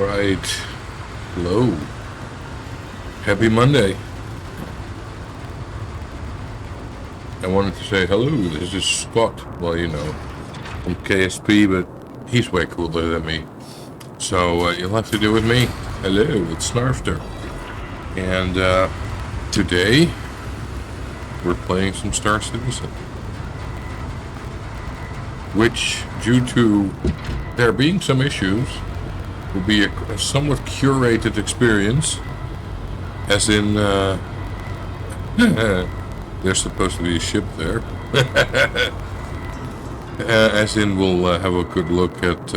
Right. Hello. Happy Monday. I wanted to say hello. This is Scott. Well, you know, from KSP, but he's way cooler than me. So you'll have to do with me. Hello, it's Snarfter. And today we're playing some Star Citizen, which, due to there being some issues, will be a somewhat curated experience, as in there's supposed to be a ship there. As in, we'll have a good look at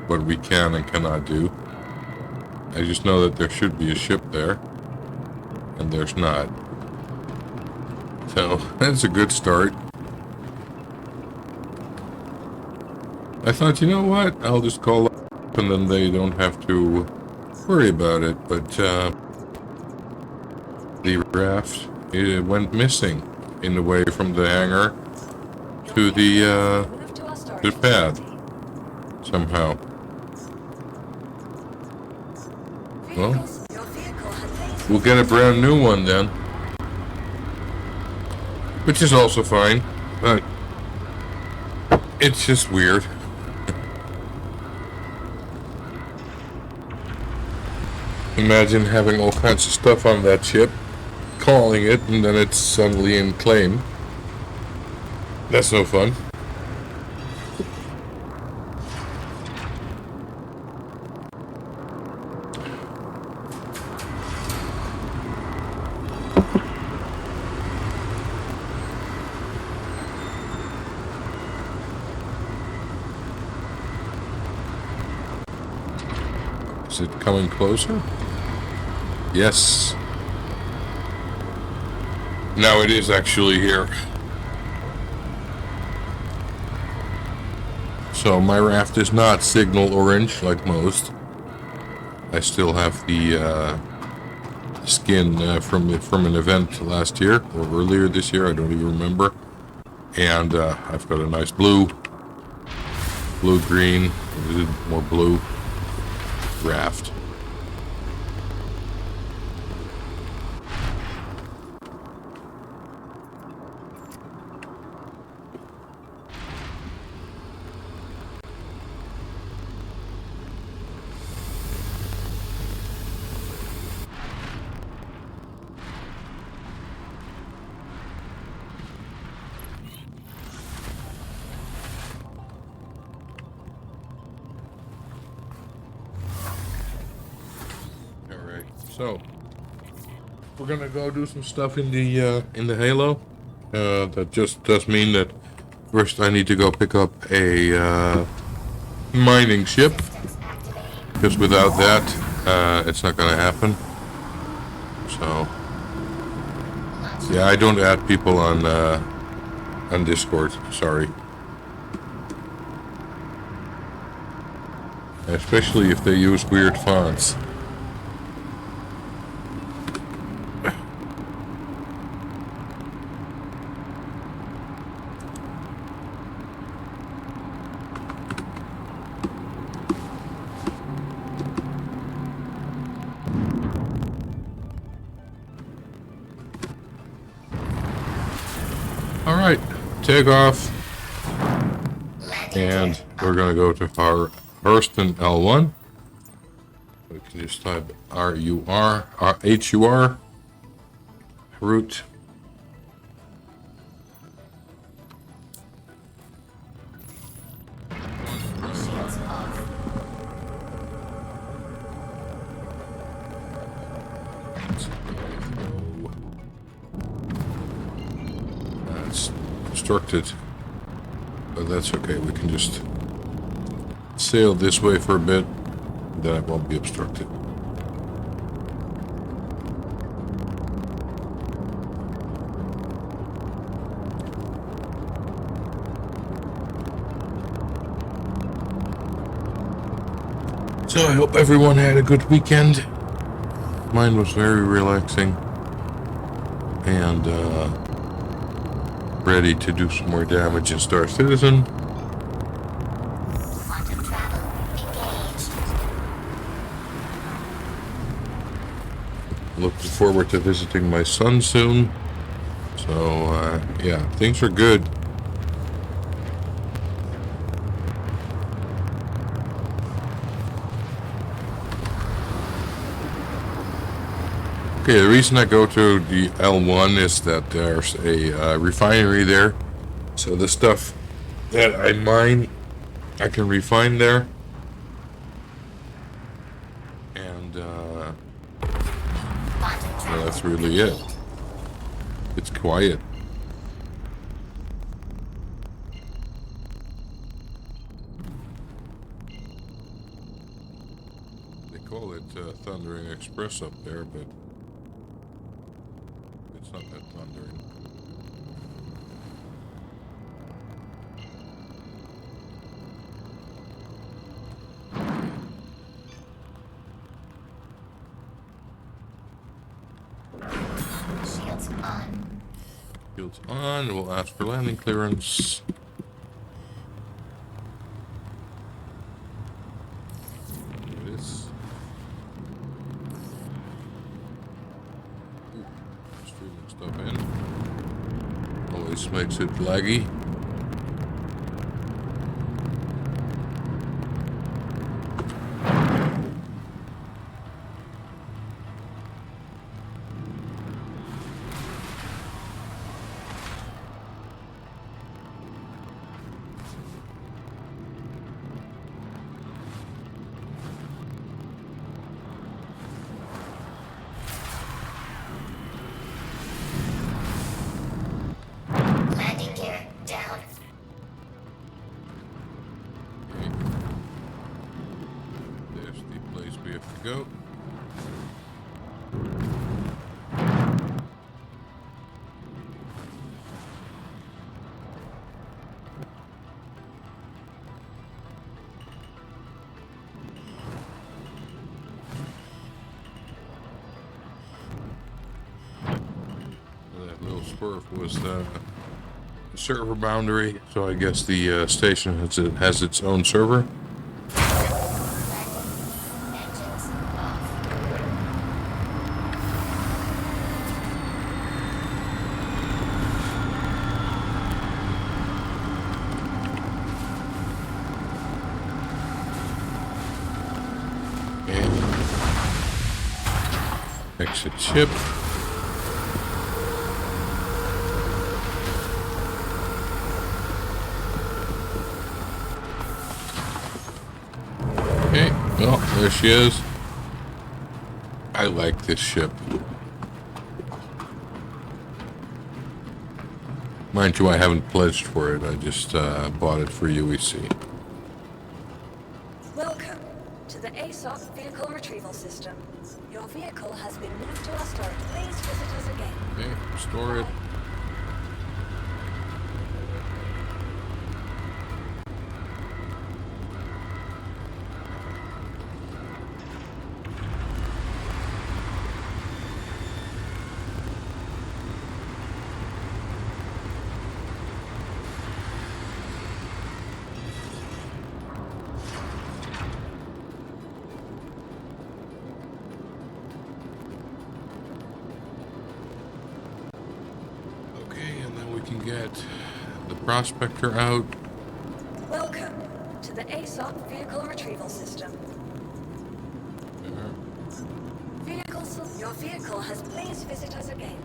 what we can and cannot do. I just know that there should be a ship there, and there's not. So that's a good start. I thought, you know what, I'll just call up and then they don't have to worry about it, but the raft, it went missing in the way from the hangar to the pad somehow. Well, we'll get a brand new one then, which is also fine, but it's just weird. Imagine having all kinds of stuff on that ship, calling it, and then it's suddenly in claim. That's no fun. Is it coming closer? Yes. Now it is actually here. So my raft is not signal orange like most. I still have the skin from an event last year or earlier this year. I don't even remember. And I've got a nice blue, green, more blue raft. So we're gonna go do some stuff in the Halo. That just does mean that first I need to go pick up a mining ship, because without that, it's not gonna happen. So yeah, I don't add people on Discord. Sorry, especially if they use weird fonts. Alright, take off, and we're gonna go to our Hurston L1. We can just type HUR, route. Obstructed, but that's okay. We can just sail this way for a bit, then it won't be obstructed. So I hope everyone had a good weekend. Mine was very relaxing, and ready to do some more damage in Star Citizen. Looking forward to visiting my son soon. So, yeah, things are good. Okay, the reason I go to the L1 is that there's a refinery there. So the stuff that I mine, I can refine there. And, well, that's really it. It's quiet. They call it Thundering Express up there, but it's not that thundering. Shields on. Shields on, we'll ask for landing clearance. There it is. Ooh, streaming stuff in. Always makes it laggy. Landing gear down. Okay. There's the place we have to go. That little swerve was the server boundary, so I guess the station has its own server. Engines off. And exit ship. Okay, well, there she is. I like this ship. Mind you, I haven't pledged for it. I just bought it for UEC. Welcome to the ASOC Vehicle Retrieval System. Your vehicle has been moved to our storage. Please visit us again. Okay, store it. Okay, and then we can get the prospector out. Welcome to the ASOC Vehicle Retrieval System. There. Your vehicle has please visit us again.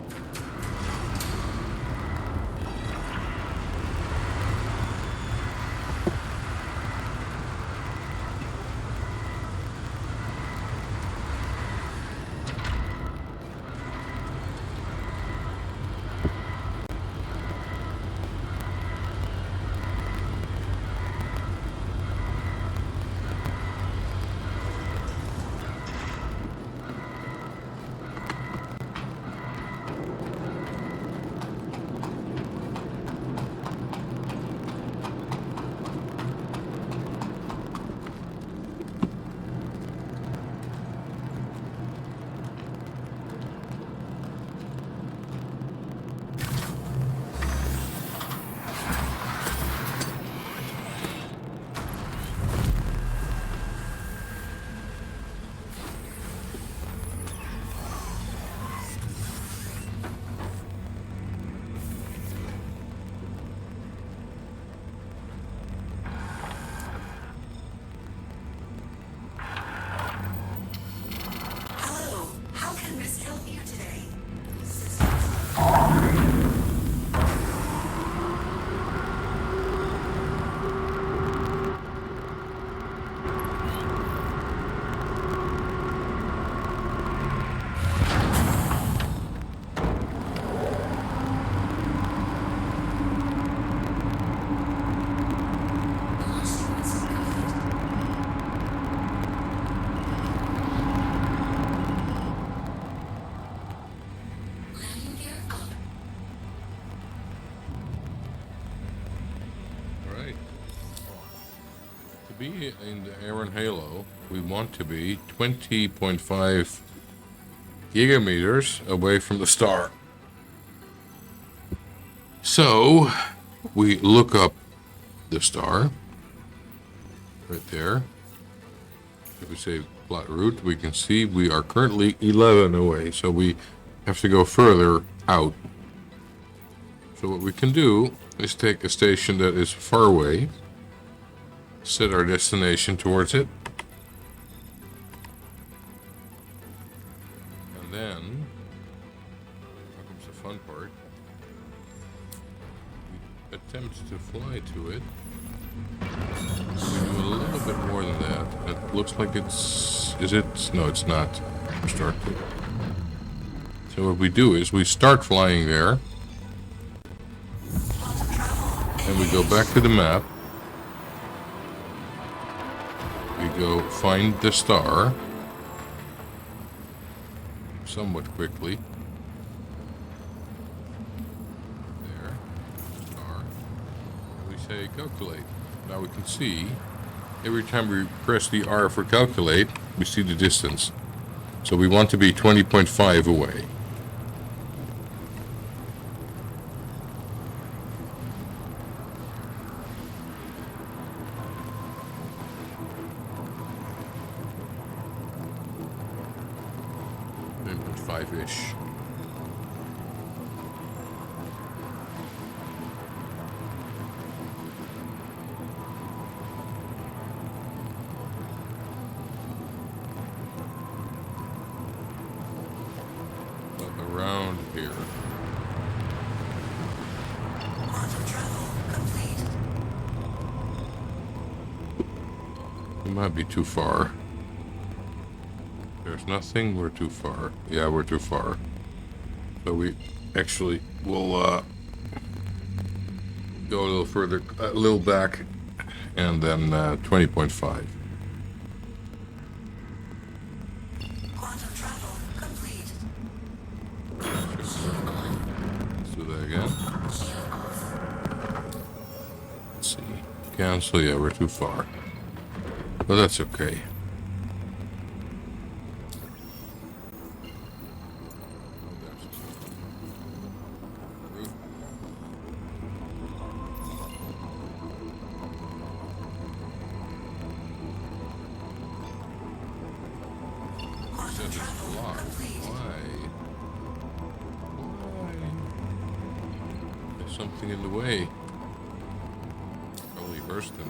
Alright. To be in the Aaron Halo, we want to be 20.5 gigameters away from the star. So, we look up the star. Right there. If we say plot route, we can see we are currently 11 away. So we have to go further out. So what we can do is take a station that is far away, set our destination towards it, and then, here comes the fun part, we attempt to fly to it. We do a little bit more than that. It looks like it's, is it? No, it's not. Start to. So what we do is we start flying there, and we go back to the map. We go find the star somewhat quickly. There, star. And we say calculate. Now we can see every time we press the R for calculate, we see the distance. So we want to be 20.5 away. Five-ish. Around here. It might be too far. There's nothing, we're too far. Yeah, we're too far. So we actually will go a little further, a little back, and then 20.5. Quantum travel complete. Let's do that again. Let's see. Cancel, yeah, we're too far. But that's okay. Something in the way. Probably Hurston.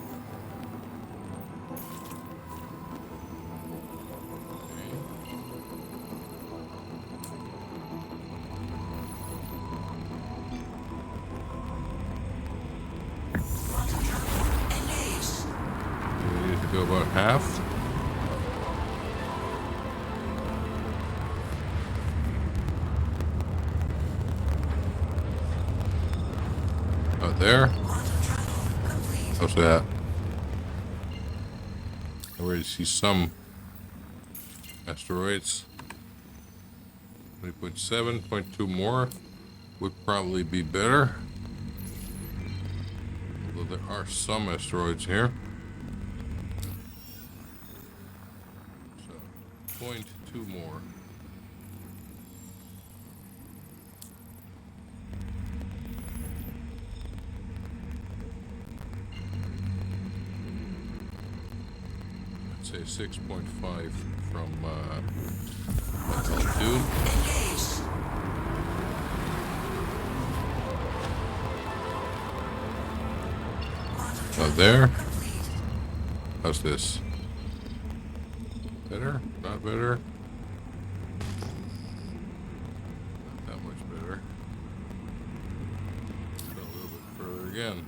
We need to go about half. There. How's that? I already see some asteroids. 20.7, 0.2 more would probably be better. Although there are some asteroids here. So, 0.2 more. Say 6.5 from altitude. Out there. How's this? Better? Not better? Not that much better. Go a little bit further again.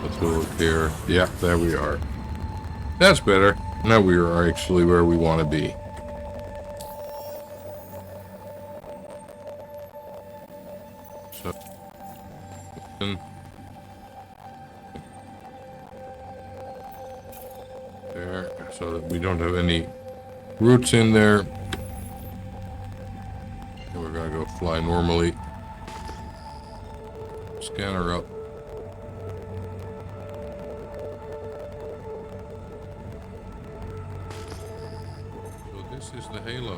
Let's go look here. Yeah, there we are. That's better. Now we are actually where we want to be. So, there, so that we don't have any roots in there. And we're gonna go fly normally. Scanner up. So this is the Halo.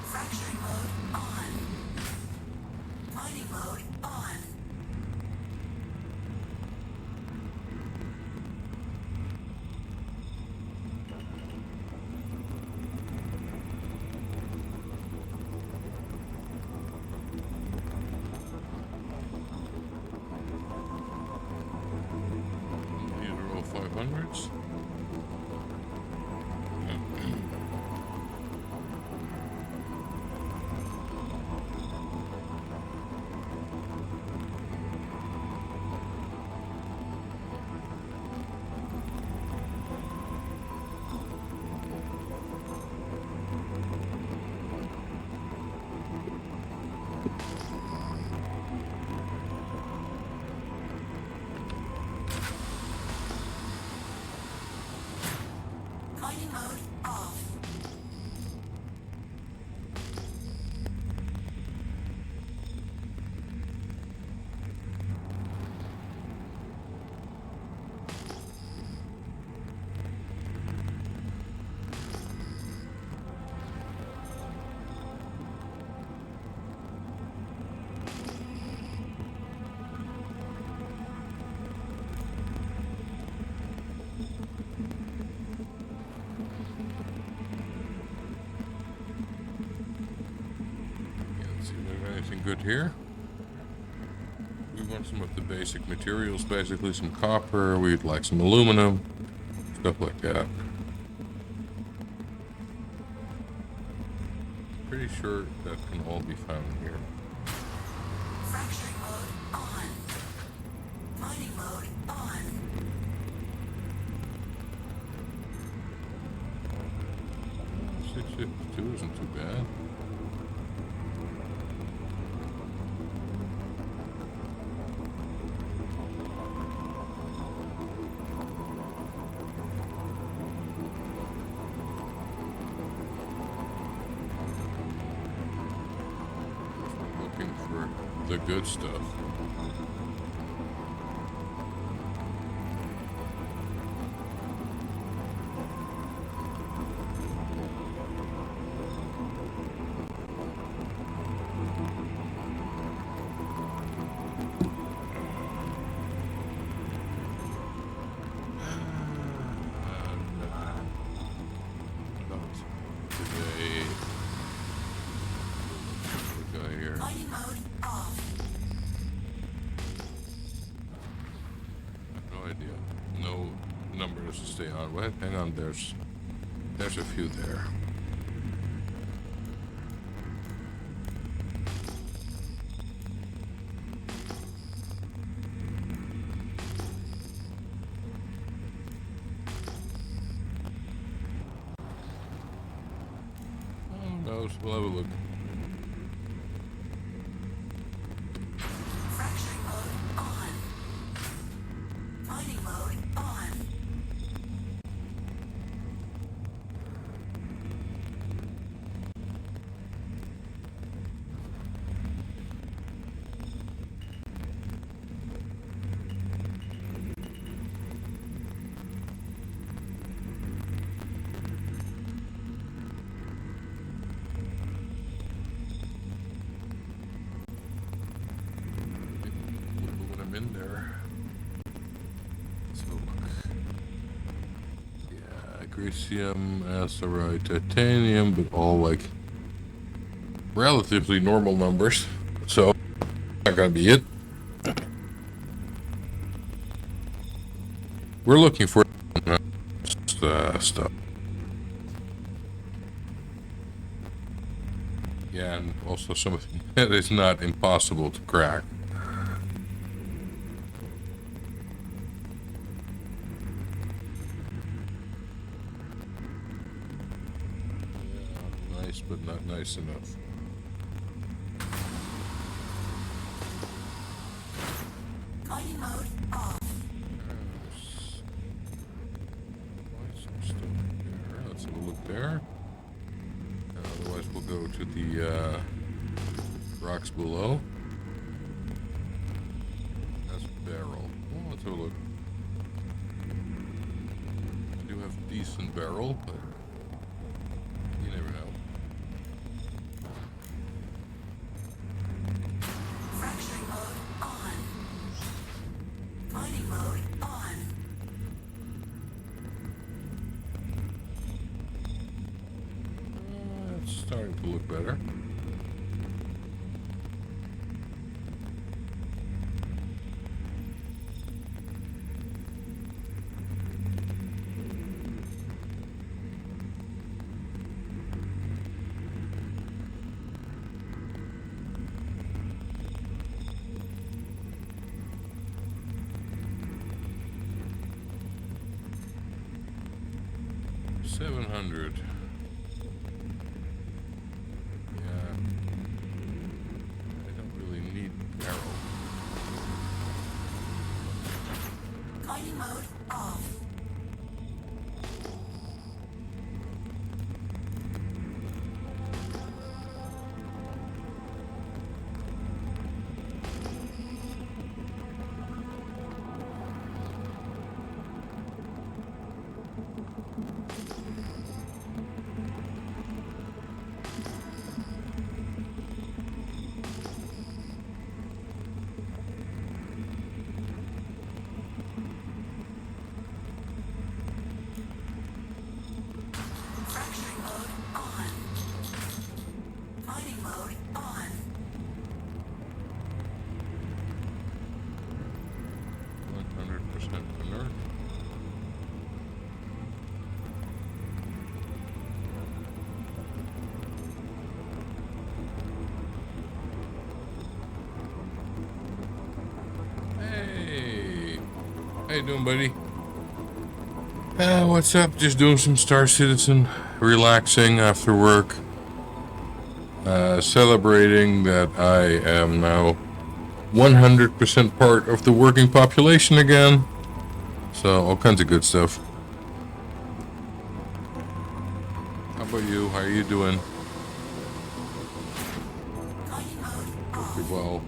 Fracturing mode on. Mining mode on. These are all 500s. Mining mode off. Yeah, let's see if there's anything good here. We want some of the basic materials, basically some copper, we'd like some aluminum, stuff like that. Pretty sure that can all be found here. Fracturing mode on. Mining mode on. 652 isn't too bad. Looking for the good stuff. Not today. guy here? Mining mode off. No idea. No numbers to stay on. Wait, hang on. There's a few there. Oh, we'll have a look. Fracturing mode on. Mining mode on. When I'm in there. Let's go look. Yeah, Grecium, Asterite, Titanium, but all like relatively normal numbers. So, not gonna be it. We're looking for stuff. Yeah, and also something that is not impossible to crack. Yeah, nice, but not nice enough. Mining mode off. Some stuff there. Let's have a look there. Otherwise, we'll go to the rocks below. That's barrel. Oh, let's have a look. I do have decent barrel, but you never know. Fracturing mode on. Mining mode on. It's starting to look better. $700. Yeah. I don't really need barrel. Mining mode off. Fracturing mode on. Mining mode on. 100% inert. Hey! How you doing, buddy? What's up? Just doing some Star Citizen, relaxing after work. Celebrating that I am now 100% part of the working population again. So, all kinds of good stuff. How about you? How are you doing? Mining mode off. Pretty well.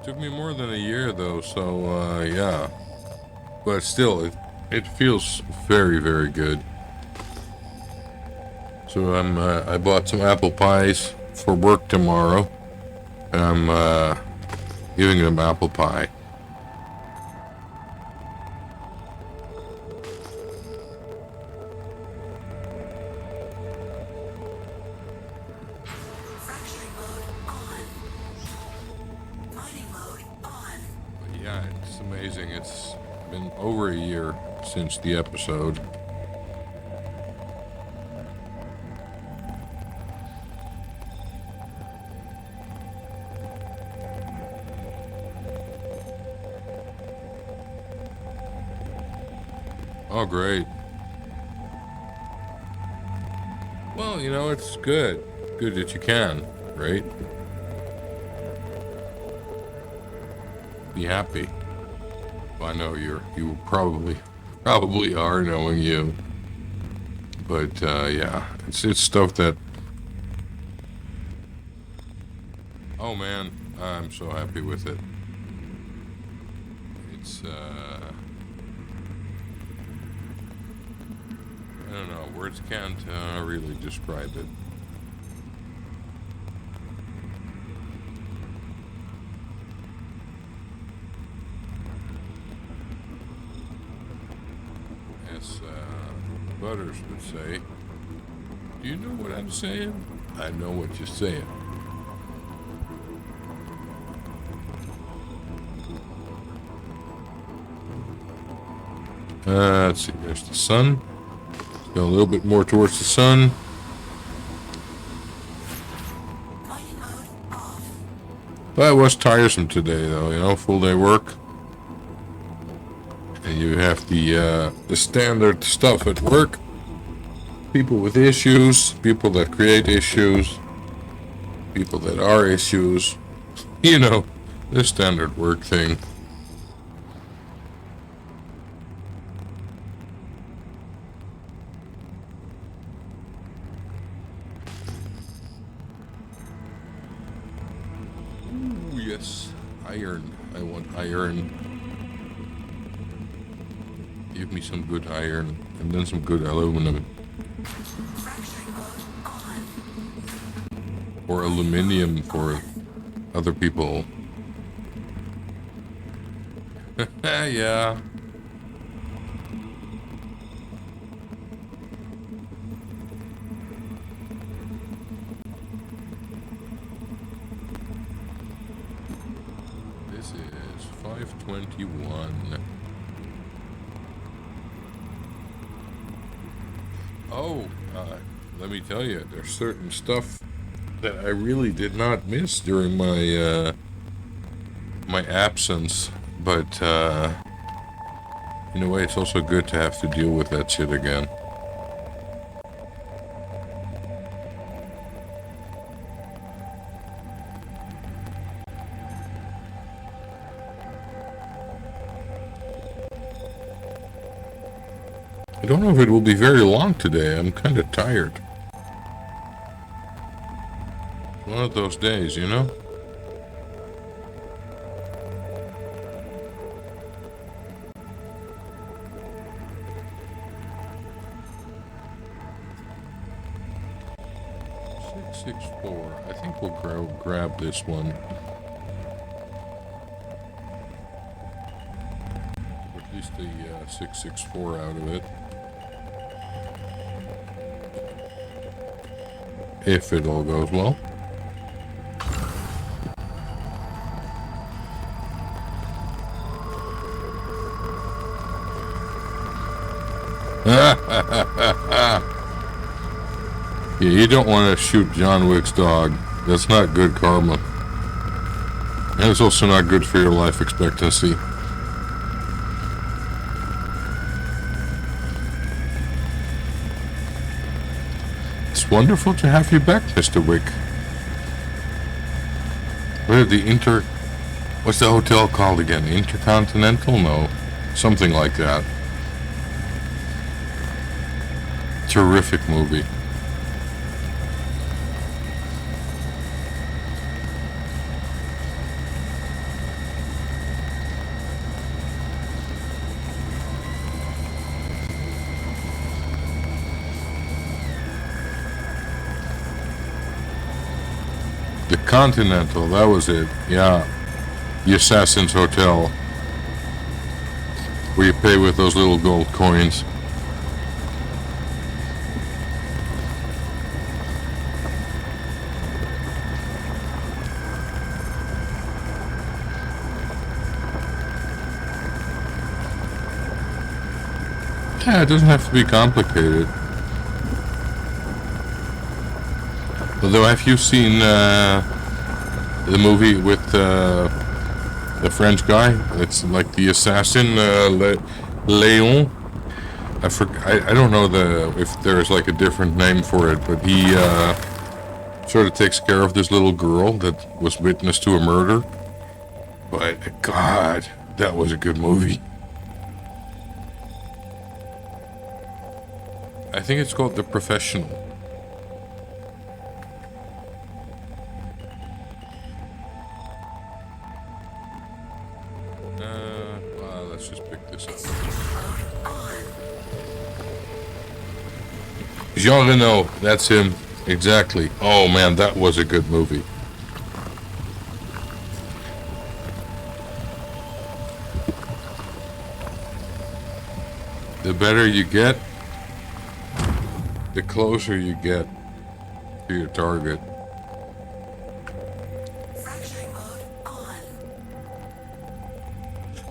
Took me more than a year though, so yeah. But still, it feels very, very good. So I bought some apple pies for work tomorrow, and I'm giving them apple pie. Fracturing mode on. Mining mode on. But yeah, it's amazing. It's been over a year since the episode. Oh, great. Well, you know, it's good. Good that you can, right? Be happy. I know you probably are, knowing you. But yeah, it's stuff that. Oh man, I'm so happy with it. It's I don't know, words can't really describe it. As Butters would say, do you know what I'm saying? I know what you're saying. Let's see, there's the sun. Go a little bit more towards the sun. Mining mode off. That was tiresome today, though, you know, full day work. And you have the standard stuff at work. People with issues, people that create issues, people that are issues. You know, the standard work thing. Ooh, yes, iron. I want iron. Give me some good iron, and then some good aluminum. Fracturing mode on. Or aluminium for other people. Yeah. This is 521. Oh, let me tell you, there's certain stuff that I really did not miss during my my absence, but in a way, it's also good to have to deal with that shit again. I don't know if it will be very long today. I'm kind of tired. One of those days, you know? I think we'll grab this one. At least the 664 out of it. If it all goes well. Yeah, you don't want to shoot John Wick's dog. That's not good karma. And it's also not good for your life expectancy. It's wonderful to have you back, Mr. Wick. What's the hotel called again? Intercontinental? No. Something like that. Terrific movie. Continental, that was it. Yeah. The Assassin's Hotel. Where you pay with those little gold coins. Yeah, it doesn't have to be complicated. Although, have you seen the movie with the French guy? It's like the assassin, Léon. I don't know if there's like a different name for it, but he sort of takes care of this little girl that was witness to a murder. But God, that was a good movie. I think it's called The Professional. Well, let's just pick this up. Jean Reno, that's him. Exactly. Oh man, that was a good movie. The better you get, the closer you get to your target. Fracturing mode on.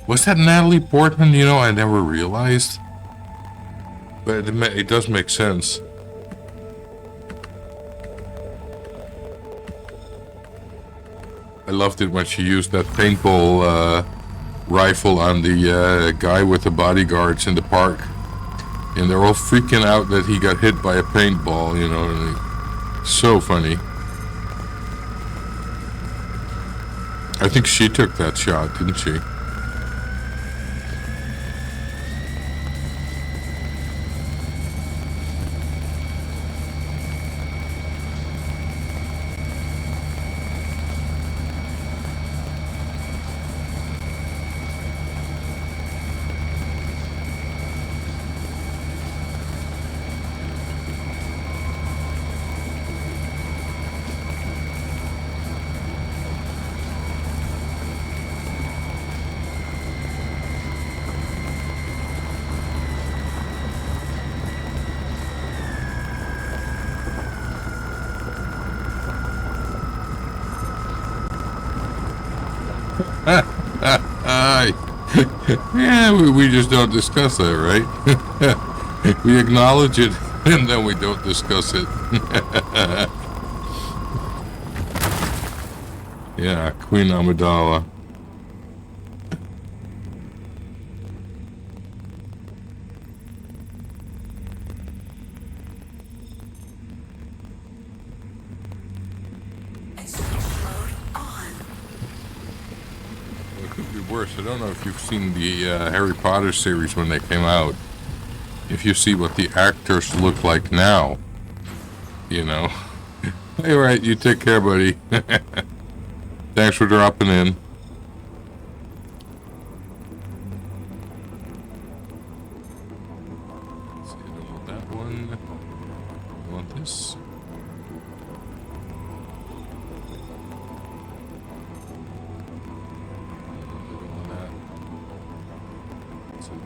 Was that Natalie Portman? You know, I never realized. But it does make sense. I loved it when she used that paintball rifle on the guy with the bodyguards in the park. And they're all freaking out that he got hit by a paintball, you know. And so funny. I think she took that shot, didn't she? Yeah, we just don't discuss that, right? We acknowledge it, and then we don't discuss it. Yeah, Queen Amidala. It could be worse. I don't know if you've seen the Harry Potter series when they came out. If you see what the actors look like now, you know. Hey, right, you take care, buddy. Thanks for dropping in. Let's see, I don't want that one. I want this.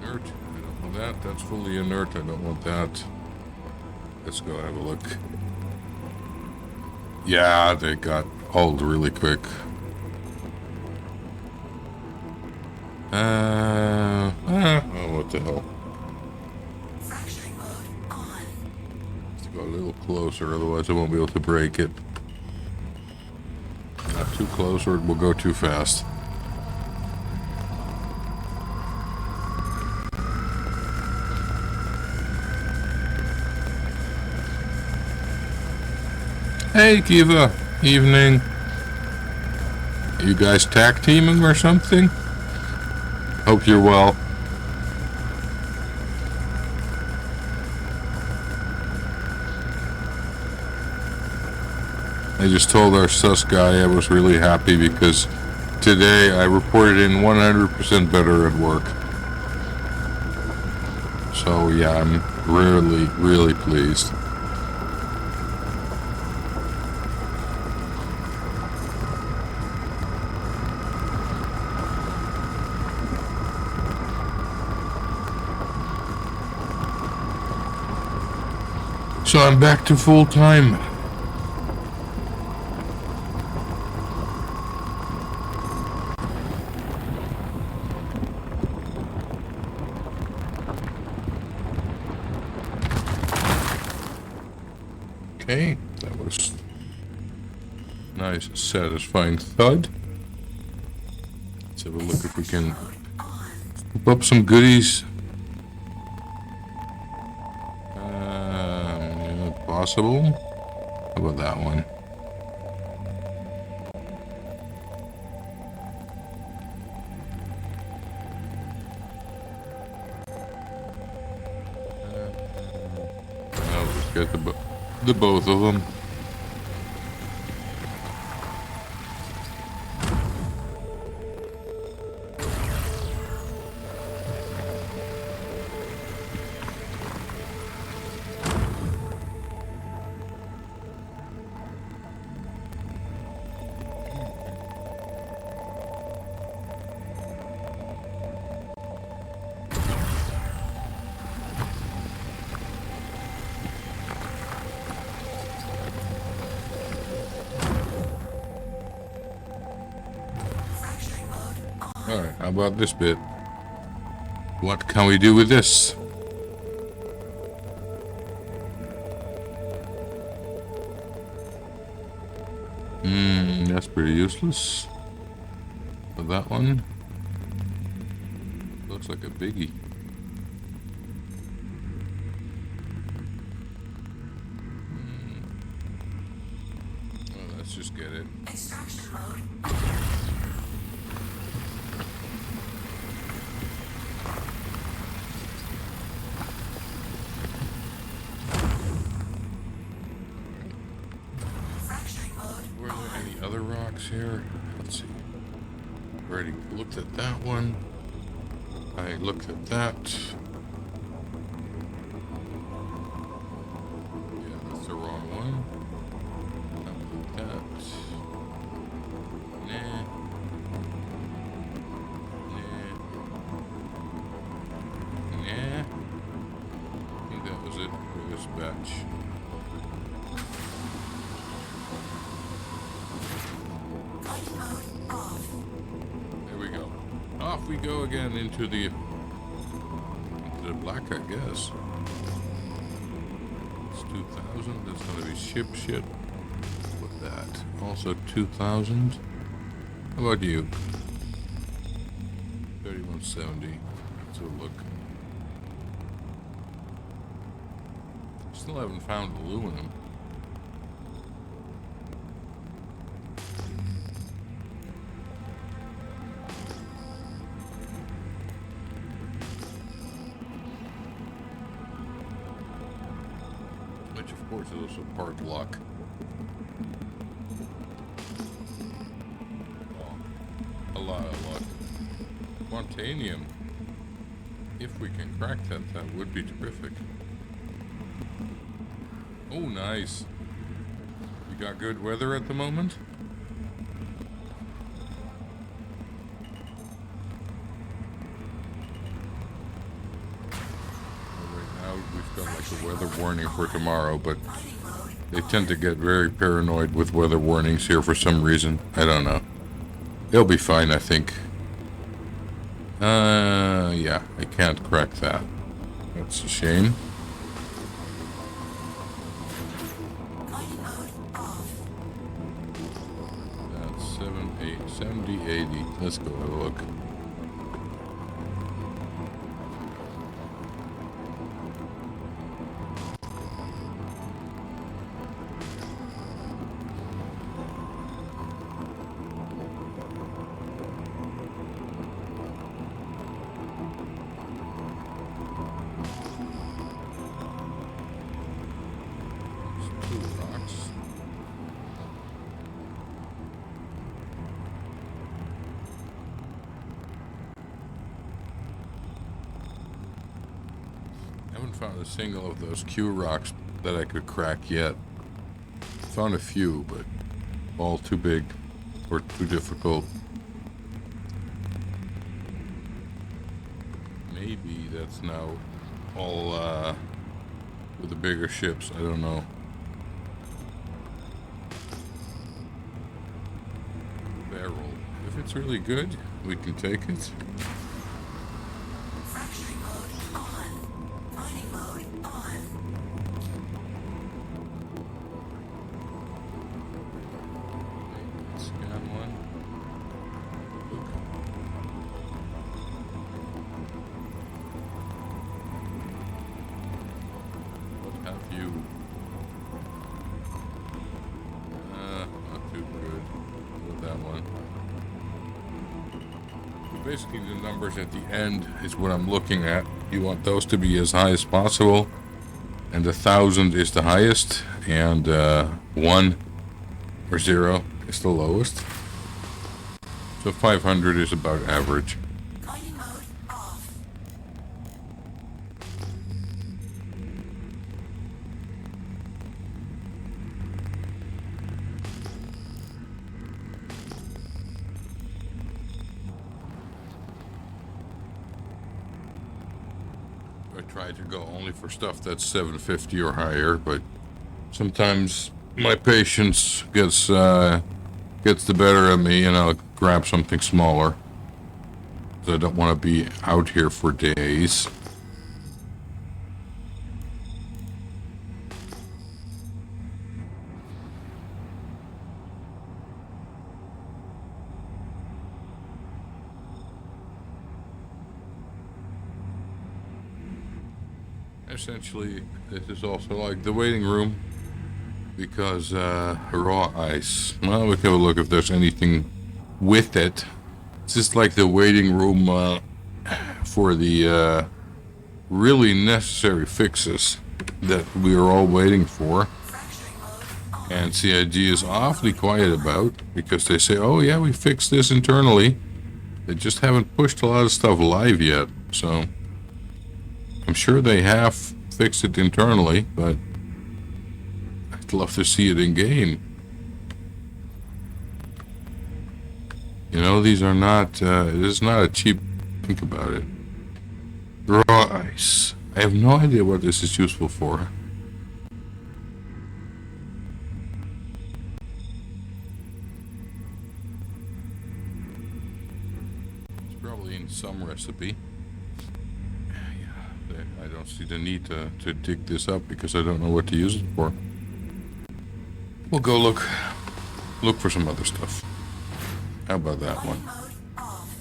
Inert. I don't want that. That's fully inert. I don't want that. Let's go have a look. Yeah, they got old really quick. Oh, what the hell? Fracturing mode on. Let's go a little closer, otherwise I won't be able to break it. Not too close or it will go too fast. Hey, Kiva. Evening. You guys tag teaming or something? Hope you're well. I just told our sus guy I was really happy because today I reported in 100% better at work. So yeah, I'm really, really pleased. So I'm back to full time. Okay, that was nice, satisfying thud. Let's have a look if we can scoop up some goodies. Possible. How about that one? I'll just get the both of them. Alright, how about this bit? What can we do with this? That's pretty useless. But that one looks like a biggie. Well, let's just get it. Extraction mode. Were there any other rocks here? Let's see. Already looked at that one. I looked at that. Yeah, that's the wrong one. How about that? Nah. Nah. I think that was it for this batch. There we go. Off we go again into the black, I guess. It's 2,000. That's gonna be shit. Put that. Also 2,000. How about you? 3170. Let's have a look. Still haven't found aluminum. Which of course is also part luck. Oh, a lot of luck. Montanium. If we can crack that, that would be terrific. Oh, nice. You got good weather at the moment? We've got like a weather warning for tomorrow, but they tend to get very paranoid with weather warnings here for some reason. I don't know. It'll be fine, I think. Yeah, I can't crack that. That's a shame. That's 70, 80. Let's go have a look. Found a single of those Q rocks that I could crack yet. Found a few, but all too big or too difficult. Maybe that's now all with the bigger ships. I don't know. Barrel. If it's really good, we can take it. Fracturing mode on. Mining mode on. Scan one. Look. What have you? Not too good with that one. Basically, the numbers at the end is what I'm looking at. You want those to be as high as possible, and 1,000 is the highest, and 1 or 0 is the lowest. So 500 is about average. Mining mode off. I try to go only for stuff that's 750 or higher, but sometimes my patience gets the better of me, and I'll grab something smaller. 'Cause I don't want to be out here for days. Essentially, this is also like the waiting room, because raw ice. Well, we can have a look if there's anything with it. It's just like the waiting room for the really necessary fixes that we are all waiting for. Fracturing mode on. And CIG is awfully quiet about, because they say, oh yeah, we fixed this internally. They just haven't pushed a lot of stuff live yet, so I'm sure they have fixed it internally, but I'd love to see it in game. You know, these are not, it is not a cheap, think about it. Raw ice. I have no idea what this is useful for. It's probably in some recipe. I don't see the need to dig this up because I don't know what to use it for. We'll go look for some other stuff. How about that one? Mode off.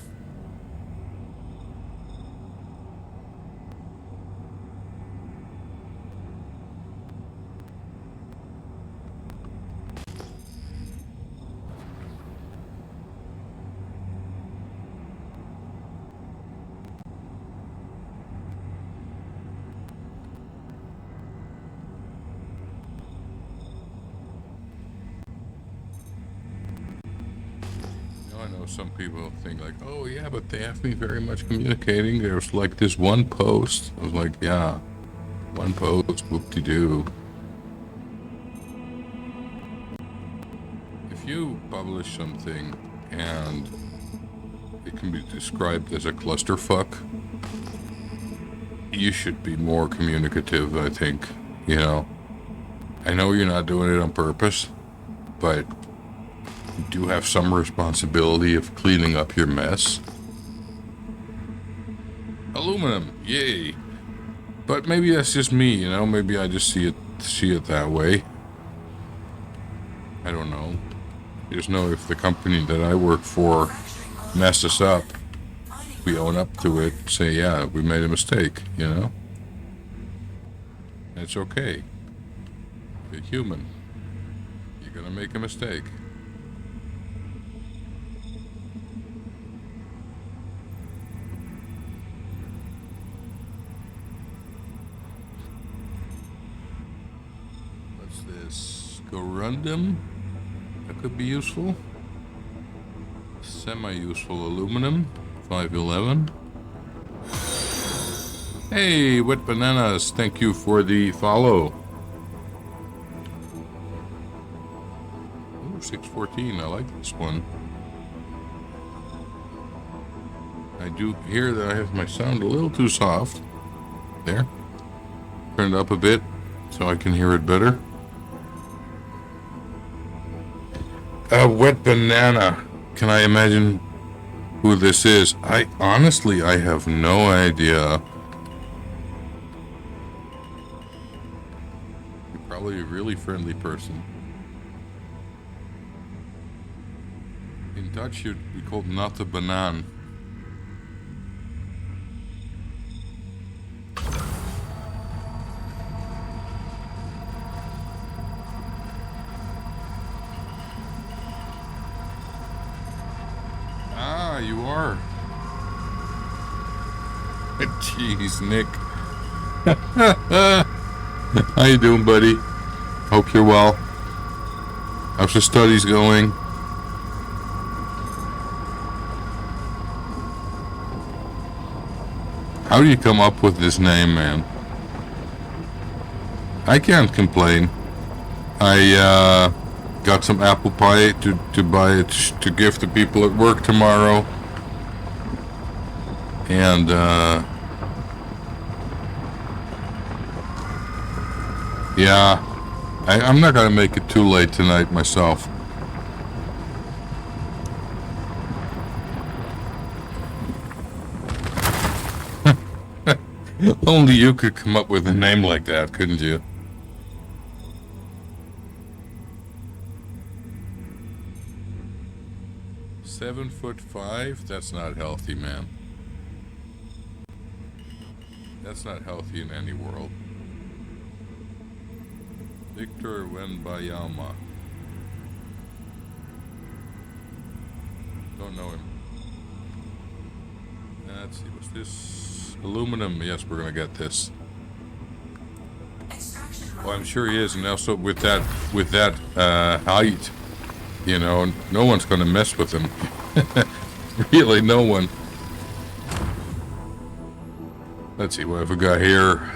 I know some people think like, oh yeah, but they have me very much communicating. There's like this one post. I was like, yeah, one post, whoop-de-doo. If you publish something and it can be described as a clusterfuck, you should be more communicative, I think. You know, I know you're not doing it on purpose, but you do have some responsibility of cleaning up your mess. Aluminum, yay! But maybe that's just me, you know. Maybe I just see it that way. I don't know. I just know if the company that I work for messes up, we own up to it. Say, yeah, we made a mistake, you know. It's okay. You're human. You're gonna make a mistake. What's this? Corundum? That could be useful. Semi-useful aluminum. 511. Hey, Wet Bananas, thank you for the follow. Ooh, 614, I like this one. I do hear that I have my sound a little too soft. There. Turn it up a bit. so I can hear it better. A wet banana. Can I imagine who this is? I have no idea. You're probably a really friendly person. In Dutch, you'd be called natte banaan. Ah, you are. Jeez, Nick. How you doing, buddy? Hope you're well. How's your studies going? How do you come up with this name, man? I can't complain. I got some apple pie to buy it to give to people at work tomorrow. And yeah, I'm not gonna make it too late tonight myself. Only you could come up with a name like that, couldn't you? "7'5"? That's not healthy, man. That's not healthy in any world. Victor Wenbayama. Don't know him. Let's see, what's this? Aluminum. Yes, we're gonna get this. Well, I'm sure he is, and also with that height, you know, no one's gonna mess with him. Really, no one. Let's see, what have we got here?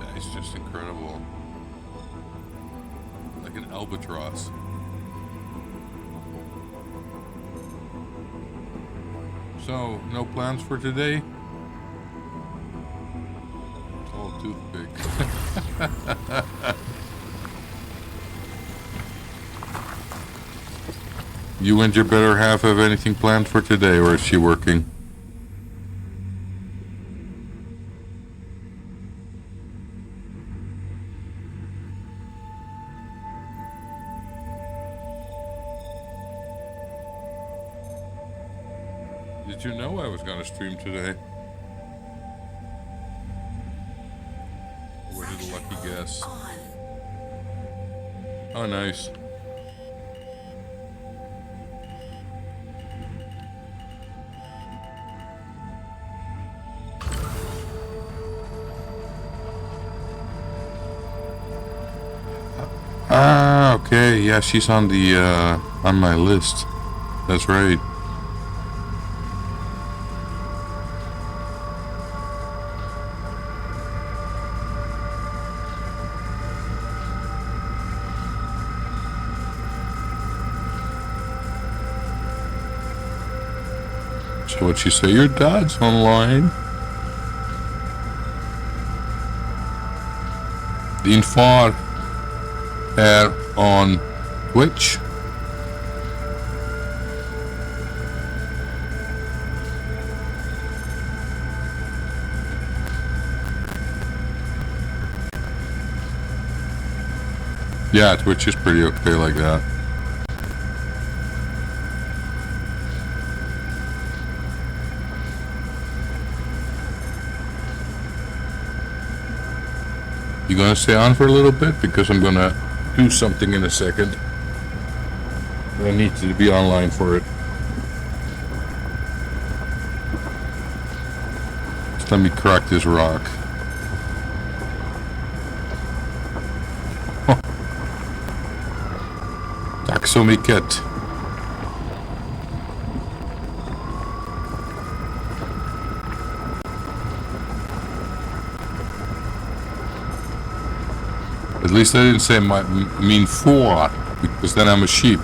That's just incredible. Like an albatross. So, no plans for today? It's all toothpick. You and your better half have anything planned for today, or is she working? Did you know I was gonna stream today? Or did a lucky guess? Oh, nice. Ah, okay. Yeah, she's on the on my list. That's right. So what'd she say? Your dad's online. Din far är on Twitch. Yeah, Twitch is pretty okay like that. You gonna stay on for a little bit? Because I'm gonna do something in a second. I need to be online for it. Just let me crack this rock. Oh. Tack så mycket. At least I didn't say mean for, because then I'm a sheep.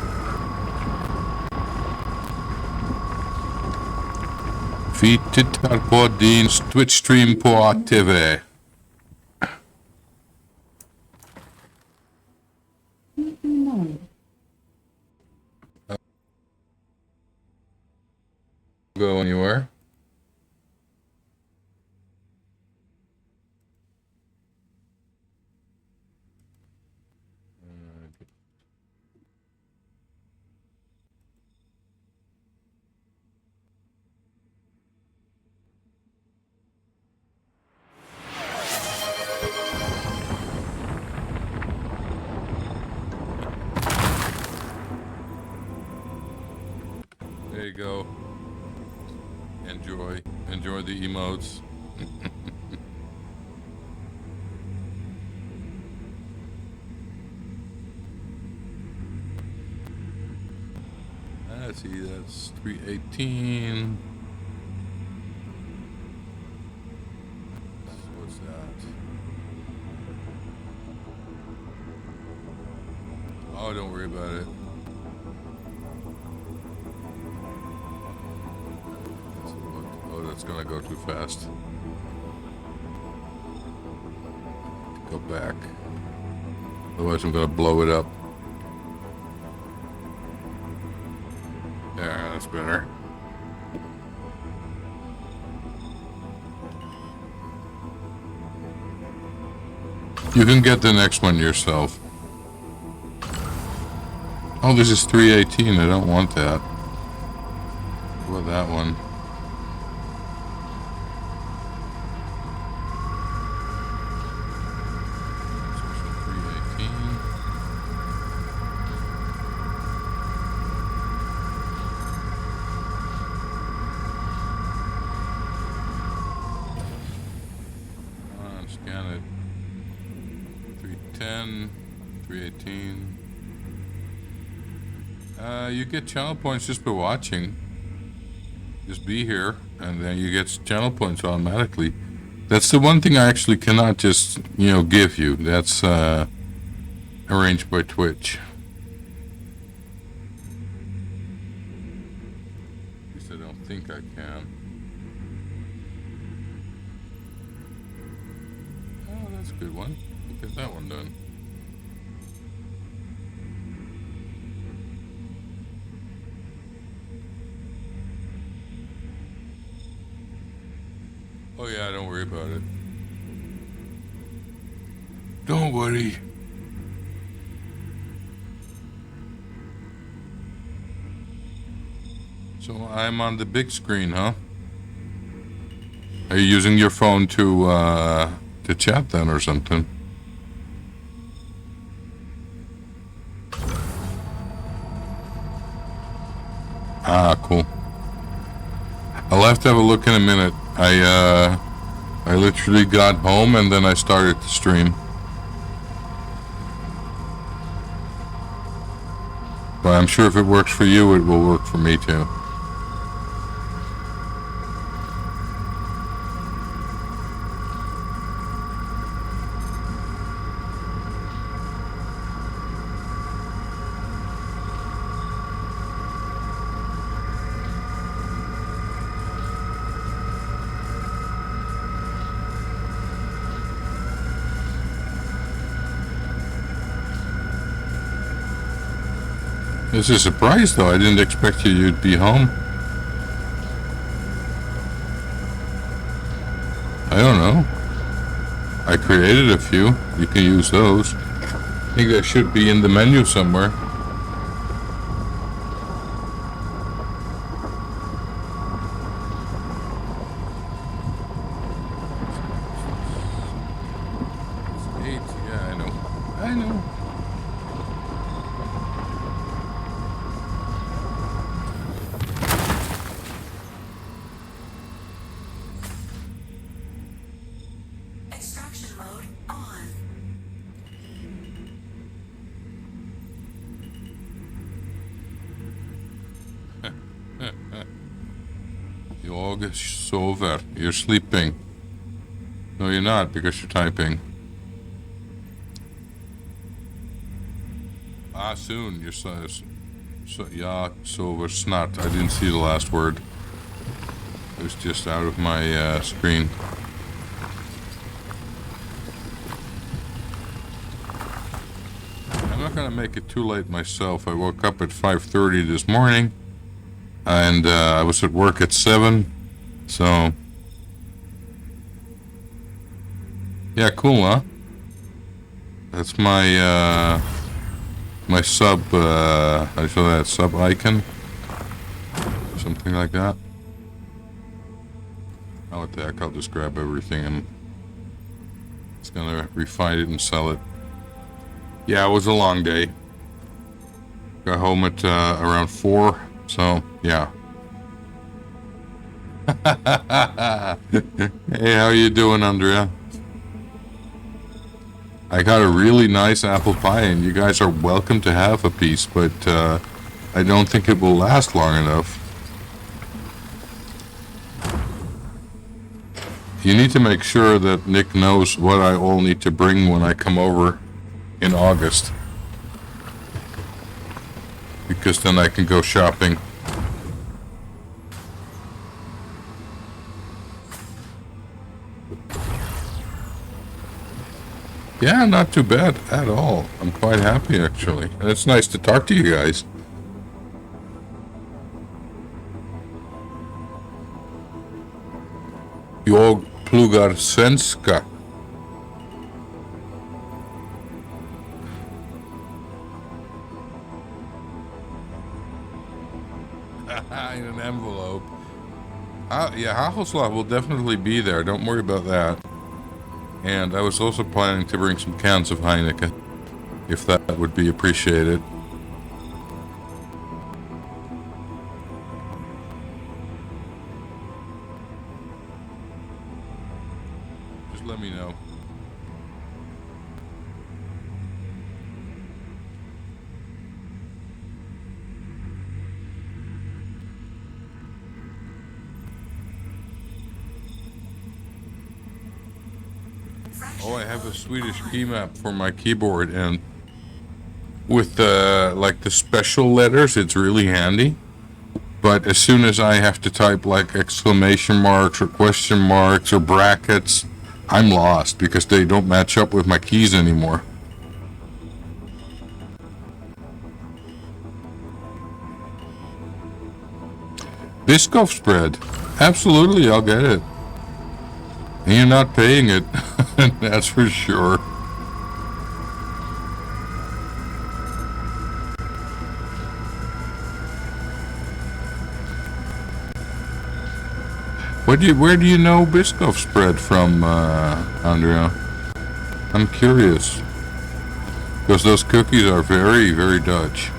Vi tittar på din Twitch-stream på TV. Go anywhere. There you go. Enjoy the emotes. Let's see, that's 318. What's that? Oh, don't worry about it. Oh, that's gonna go too fast. Go back. Otherwise I'm gonna blow it up. Yeah, that's better. You can get the next one yourself. Oh, this is 318. I don't want that. What about that one? Scan it. 310, 318. You get channel points just by watching. Just be here, and then you get channel points automatically. That's the one thing I actually cannot just, give you. That's arranged by Twitch. At least I don't think I can. Oh, that's a good one. We'll get that one done. Oh yeah, don't worry about it. Don't worry. So I'm on the big screen, huh? Are you using your phone to chat then or something? Ah, cool. I'll have to have a look in a minute. I literally got home and then I started the stream. But I'm sure if it works for you, it will work for me too. It's a surprise though, I didn't expect you'd be home. I don't know. I created a few, you can use those. I think they should be in the menu somewhere. It's 8, yeah, I know. I know. Extraction mode on. Jag sover. You're sleeping. No, you're not because you're typing. Ah, soon. You're so jag sover snart. I didn't see the last word. It was just out of my screen. I'm not gonna make it too late myself. I woke up at 5:30 this morning, and I was at work at 7. So yeah, cool, huh? That's my my sub. I saw that sub icon, something like that. Oh, what the heck? I'll just grab everything and it's gonna refine it and sell it. Yeah, it was a long day. Got home at around 4, so yeah. Hey, how you doing, Andrea? I got a really nice apple pie, and you guys are welcome to have a piece, but I don't think it will last long enough. You need to make sure that Nick knows what I all need to bring when I come over in August, because then I can go shopping. Yeah, not too bad at all. I'm quite happy, actually. And it's nice to talk to you guys. Jag pluggar svenska. In an envelope. Yeah, Hagelslag will definitely be there. Don't worry about that. And I was also planning to bring some cans of Heineken, if that would be appreciated. Just let me know. Oh, I have a Swedish key map for my keyboard, and with like the special letters, it's really handy. But as soon as I have to type like exclamation marks or question marks or brackets, I'm lost because they don't match up with my keys anymore. Biscoff spread. Absolutely, I'll get it. And you're not paying it. That's for sure. Where do you know Biscoff spread from, Andrea? I'm curious. Because those cookies are very, very Dutch.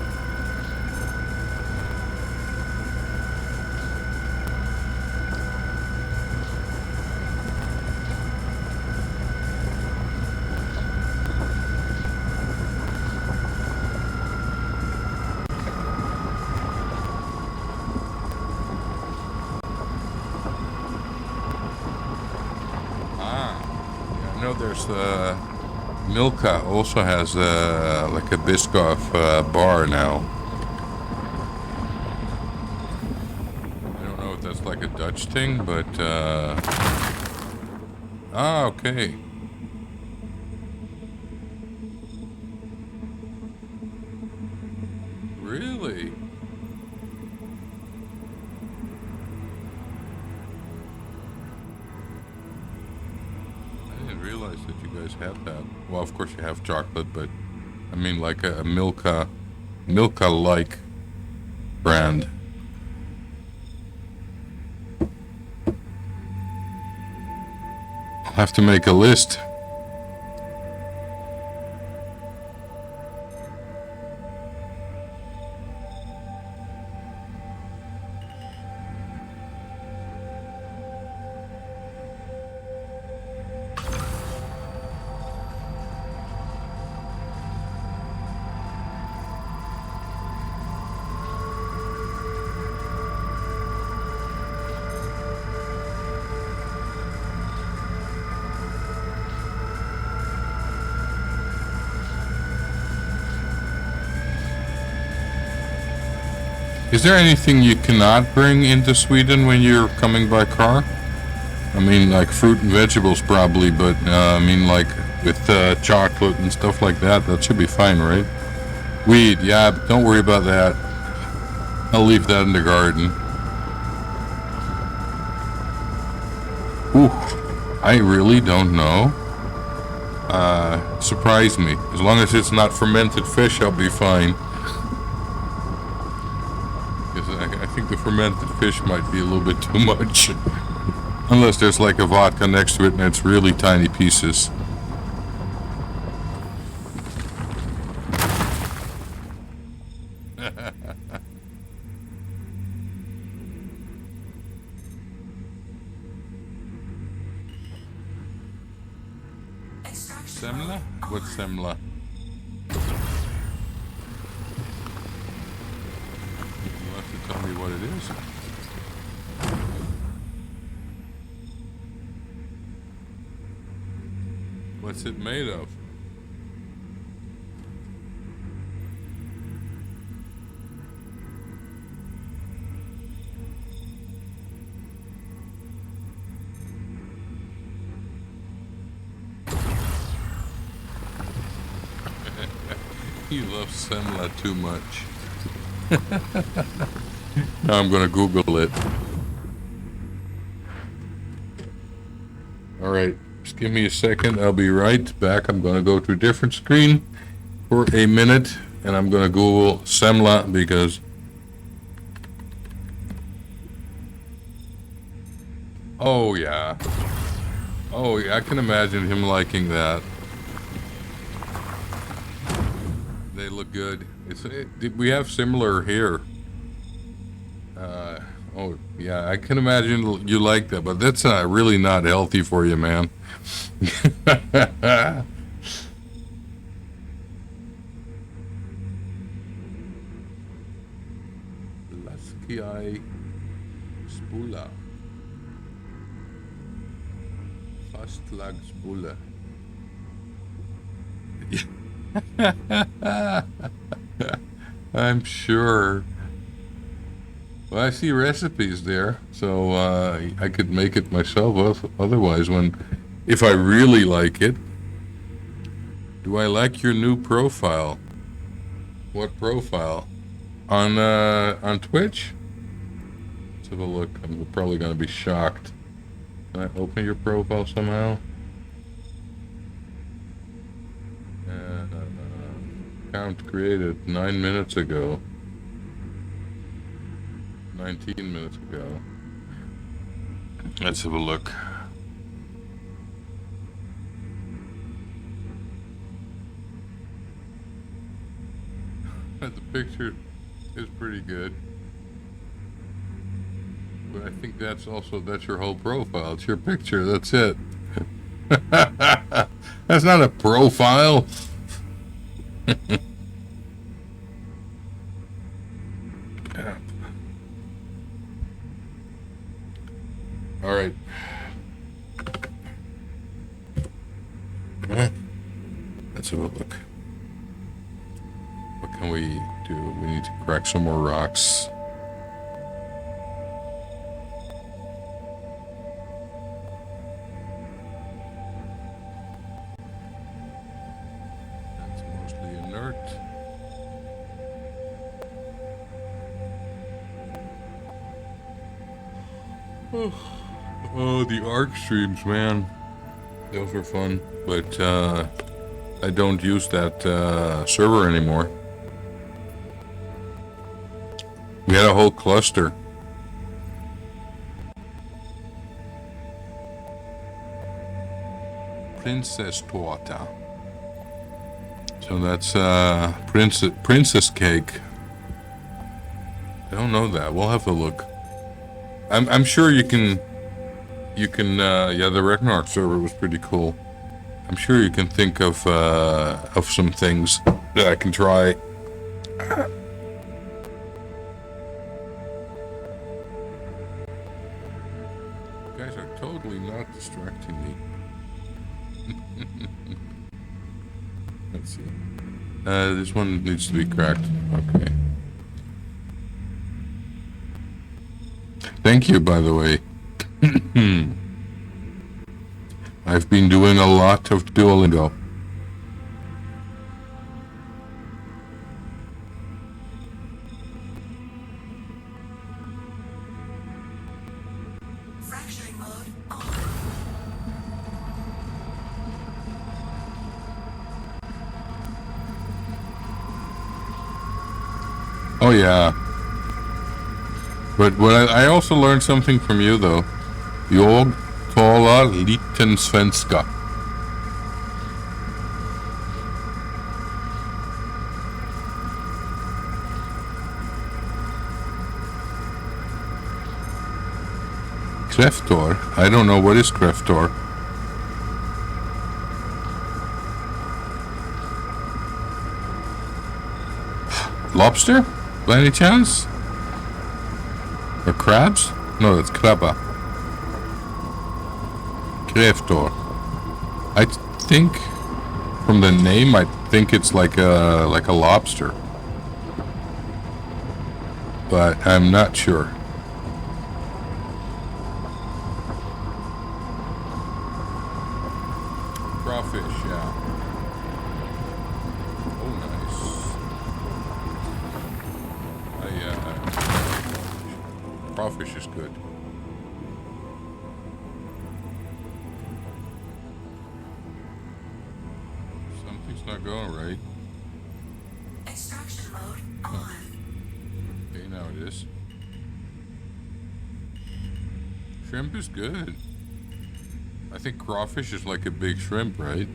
Milka also has like a Biscoff bar now. I don't know if that's like a Dutch thing, but okay. Really? I didn't realize that you guys had that. Well, of course you have chocolate, but I mean like a Milka-like brand. I'll have to make a list. Is there anything you cannot bring into Sweden when you're coming by car? I mean, like fruit and vegetables probably, but I mean, like with chocolate and stuff like that, that should be fine, right? Weed, yeah, but don't worry about that. I'll leave that in the garden. Ooh, I really don't know. Surprise me. As long as it's not fermented fish, I'll be fine. I think the fermented fish might be a little bit too much. Unless there's like a vodka next to it and it's really tiny pieces. Semla? What's semla? You'll have to tell me what it is. What's it made of? You love semla too much. Now I'm gonna Google it. Alright, just give me a second. I'll be right back. I'm gonna go to a different screen for a minute and I'm gonna Google semla because oh yeah, I can imagine him liking that. They look good. We have similar here. Oh yeah, I can imagine you like that, but that's really not healthy for you, man. Laskiai spula. Fastlagsbulle. I'm sure. Well, I see recipes there, so I could make it myself. Otherwise, if I really like it, do I like your new profile? What profile? On Twitch? Let's have a look. I'm probably gonna be shocked. Can I open your profile somehow? Account created 9 minutes ago. 19 minutes ago. Let's have a look. The picture is pretty good. But I think that's your whole profile. It's your picture, that's it. That's not a profile. All right. Let's have a look. What can we do? We need to crack some more rocks. That's mostly inert. Oh, the ARC streams, man. Those were fun. But I don't use that server anymore. We had a whole cluster. Princess Tårta. So that's princess cake. I don't know that. We'll have to look. I'm sure you can yeah, the Ragnarok server was pretty cool. I'm sure you can think of some things that I can try. You guys are totally not distracting me. Let's see. This one needs to be cracked. Okay. Thank you, by the way. I've been doing a lot of Duolingo. Fracturing mode on. Oh yeah. But I also learned something from you though. Jag talar liten svenska. Kräftor? I don't know what is kräftor. Lobster? By any chance? Or crabs? No, that's krabba. Kräftor. I think from the name, I think it's like a lobster, but I'm not sure. Crawfish, yeah. Oh, nice. Crawfish is good. Something's not going right. Extraction mode on. Okay, now it is. Shrimp is good. I think crawfish is like a big shrimp, right?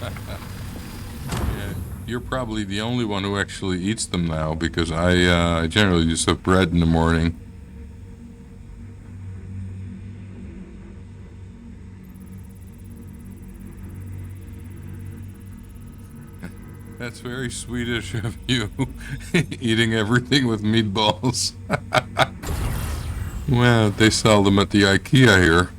Yeah, you're probably the only one who actually eats them now, because I generally just have bread in the morning. That's very Swedish of you, eating everything with meatballs. Well, they sell them at the IKEA here.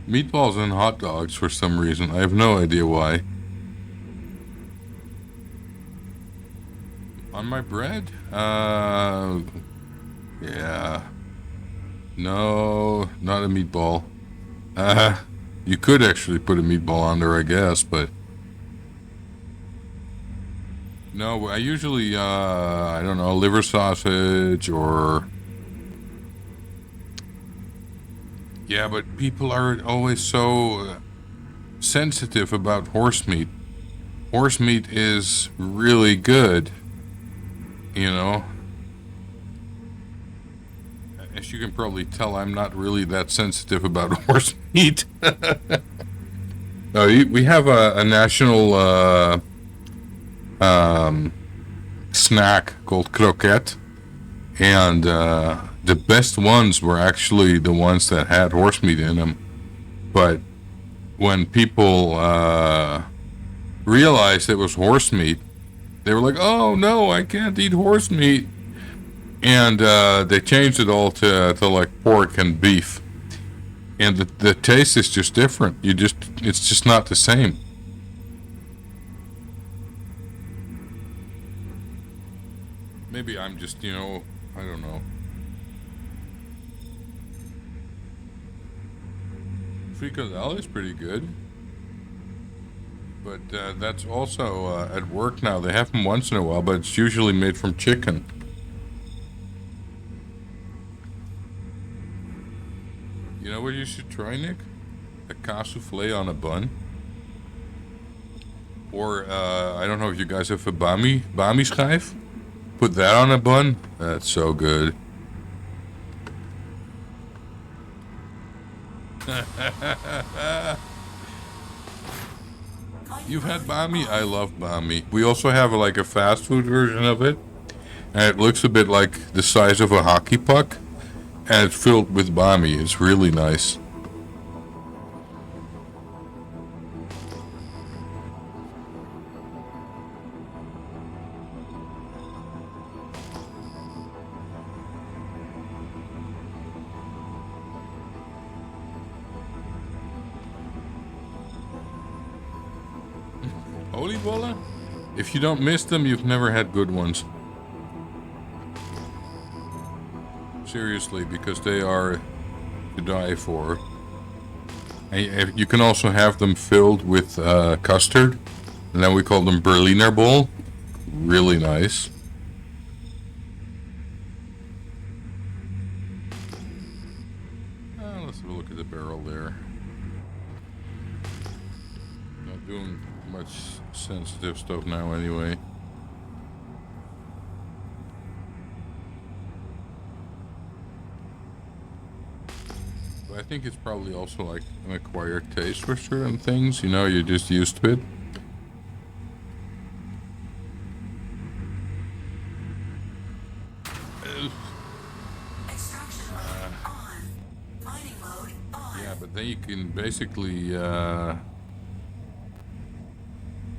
Meatballs and hot dogs for some reason. I have no idea why. On my bread? Yeah. No, not a meatball. You could actually put a meatball on there, I guess, but... No, I usually, I don't know, liver sausage or... Yeah, but people are always so sensitive about horse meat. Horse meat is really good, you know? As you can probably tell, I'm not really that sensitive about horse meat. No, we have a national snack called croquette, and the best ones were actually the ones that had horse meat in them. But when people realized it was horse meat, they were like, "Oh no, I can't eat horse meat," and they changed it all to like pork and beef, and the taste is just different. It's just not the same. Maybe I'm just, I don't know. Frikadelle is pretty good. But that's also at work now. They have them once in a while, but it's usually made from chicken. You know what you should try, Nick? A cassouffle on a bun. Or, I don't know if you guys have a bami schijf. Put that on a bun. That's so good. You've had bami? I love bami. We also have like a fast food version of it. And it looks a bit like the size of a hockey puck. And it's filled with bami. It's really nice. oliebollen? If you don't miss them, you've never had good ones. Seriously, because they are to die for. And you can also have them filled with custard, and then we call them Berliner Bowl. Really nice. Let's have a look at the barrel there. Not doing much sensitive stuff now anyway. I think it's probably also like an acquired taste for certain things. You know, you're just used to it. Extraction mode on. Mining mode on. Yeah, but then you can basically,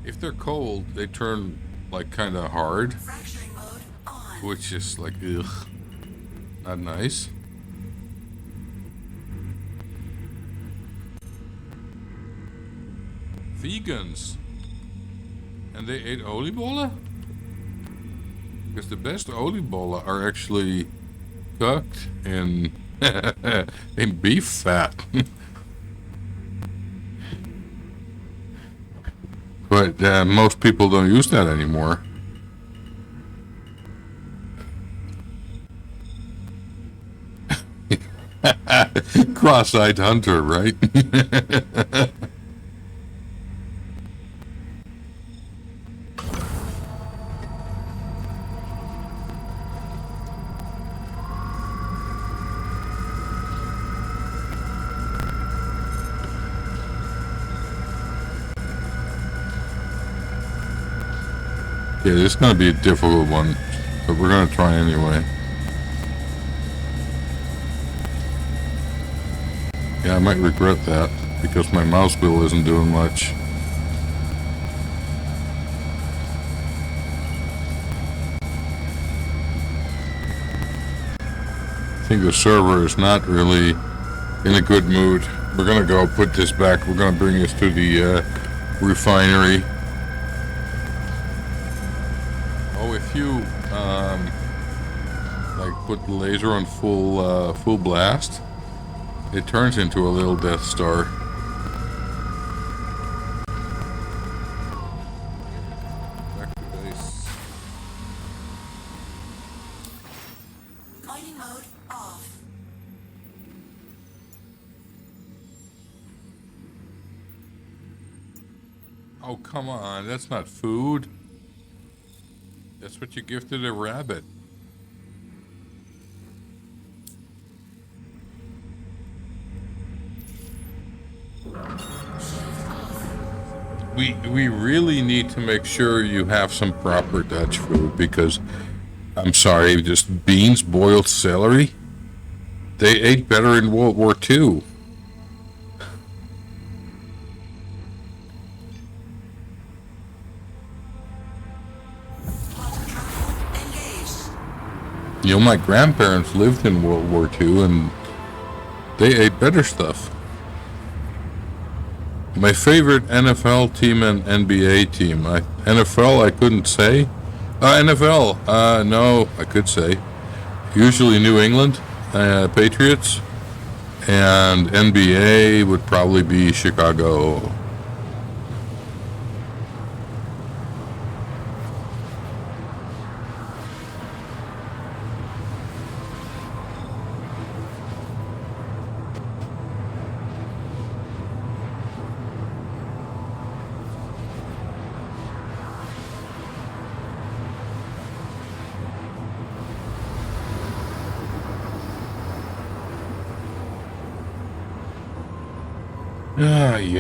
if they're cold, they turn like kind of hard, Fracturing mode on. which is like, ugh, not nice. Vegans. And they ate oliebollen? Because the best oliebollen are actually cooked in, in beef fat. But most people don't use that anymore. Cross-eyed hunter, right? Yeah, this is gonna be a difficult one, but we're gonna try anyway. Yeah, I might regret that, because my mouse wheel isn't doing much. I think the server is not really in a good mood. We're gonna go put this back. We're gonna bring this to the refinery. Oh, if you like put the laser on full blast, it turns into a little Death Star. Back to base. Mining mode off. Oh, come on, that's not food. That's what you gifted a rabbit. We really need to make sure you have some proper Dutch food, because I'm sorry, just beans, boiled celery. They ate better in World War II. Engaged. You know, my grandparents lived in World War II and they ate better stuff. My favorite NFL team and NBA team. NFL, I couldn't say. NFL, no, I could say. Usually New England Patriots, and NBA would probably be Chicago.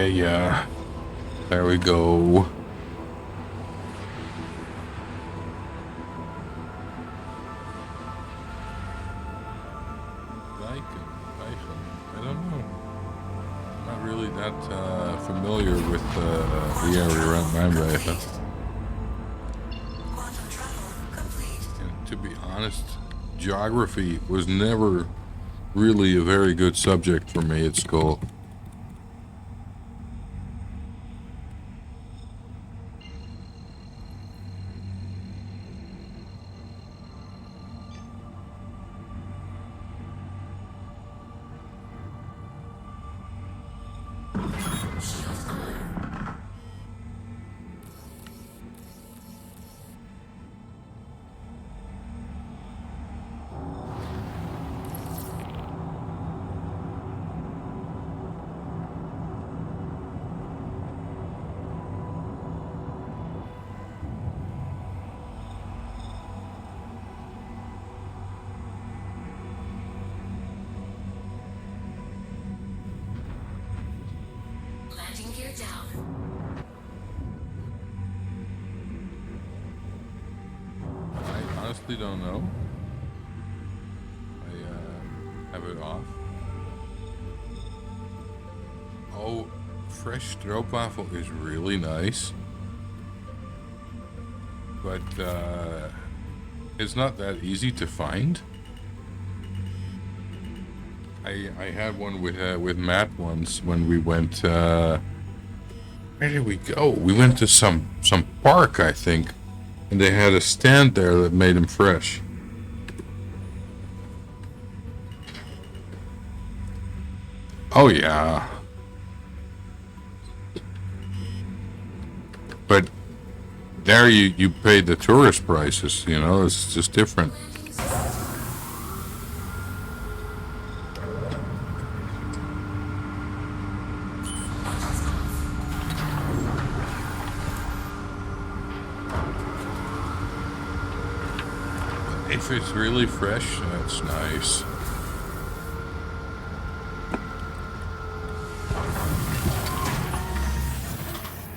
Yeah. There we go. I don't know. I'm not really that familiar with the area around Nijmegen. Quantum travel complete. And to be honest, geography was never really a very good subject for me at school. down. I honestly don't know. I have it off. Oh, fresh stroopwafel is really nice. But it's not that easy to find. I had one with Matt once when we went. Where did we go? We went to some park, I think, and they had a stand there that made them fresh. Oh yeah. But there you pay the tourist prices, you know, it's just different. If it's really fresh, that's nice.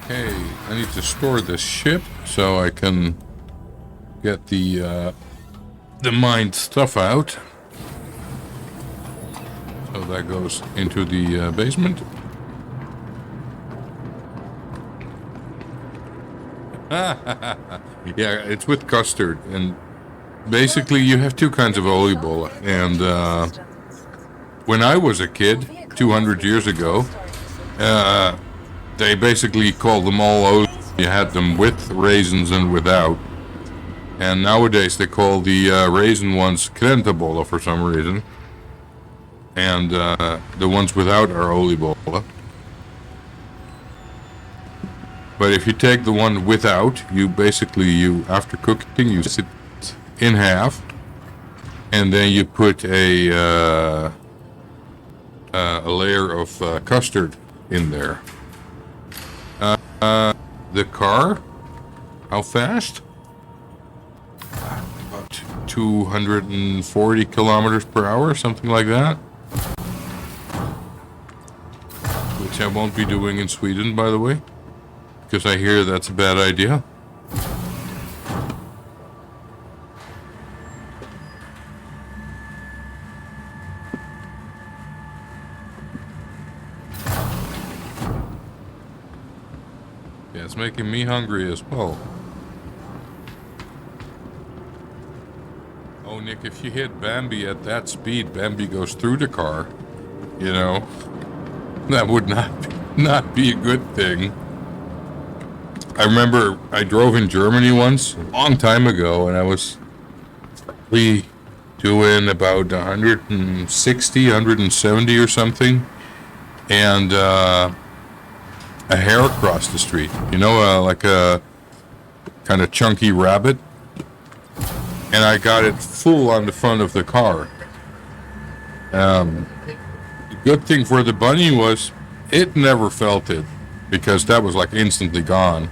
Okay, I need to store this ship so I can get the mined stuff out. So that goes into the basement. Yeah, it's with custard, and basically you have two kinds of oliebol. And when I was a kid, 200 years ago, they basically called them all oliebol. You had them with raisins and without. And nowadays they call the raisin ones krentenbollen for some reason. And the ones without are oliebollen. But if you take the one without, you basically, after cooking, you sit in half. And then you put a layer of custard in there. The car? How fast? About 240 kilometers per hour, something like that. Which I won't be doing in Sweden, by the way. Because I hear that's a bad idea. Yeah, it's making me hungry as well. Oh, Nick, if you hit Bambi at that speed, Bambi goes through the car. You know, that would not be a good thing. I remember I drove in Germany once, a long time ago, and I was probably doing about 160, 170 or something. And a hare crossed the street. You know, like a kind of chunky rabbit. And I got it full on the front of the car. The good thing for the bunny was it never felt it, because that was like instantly gone.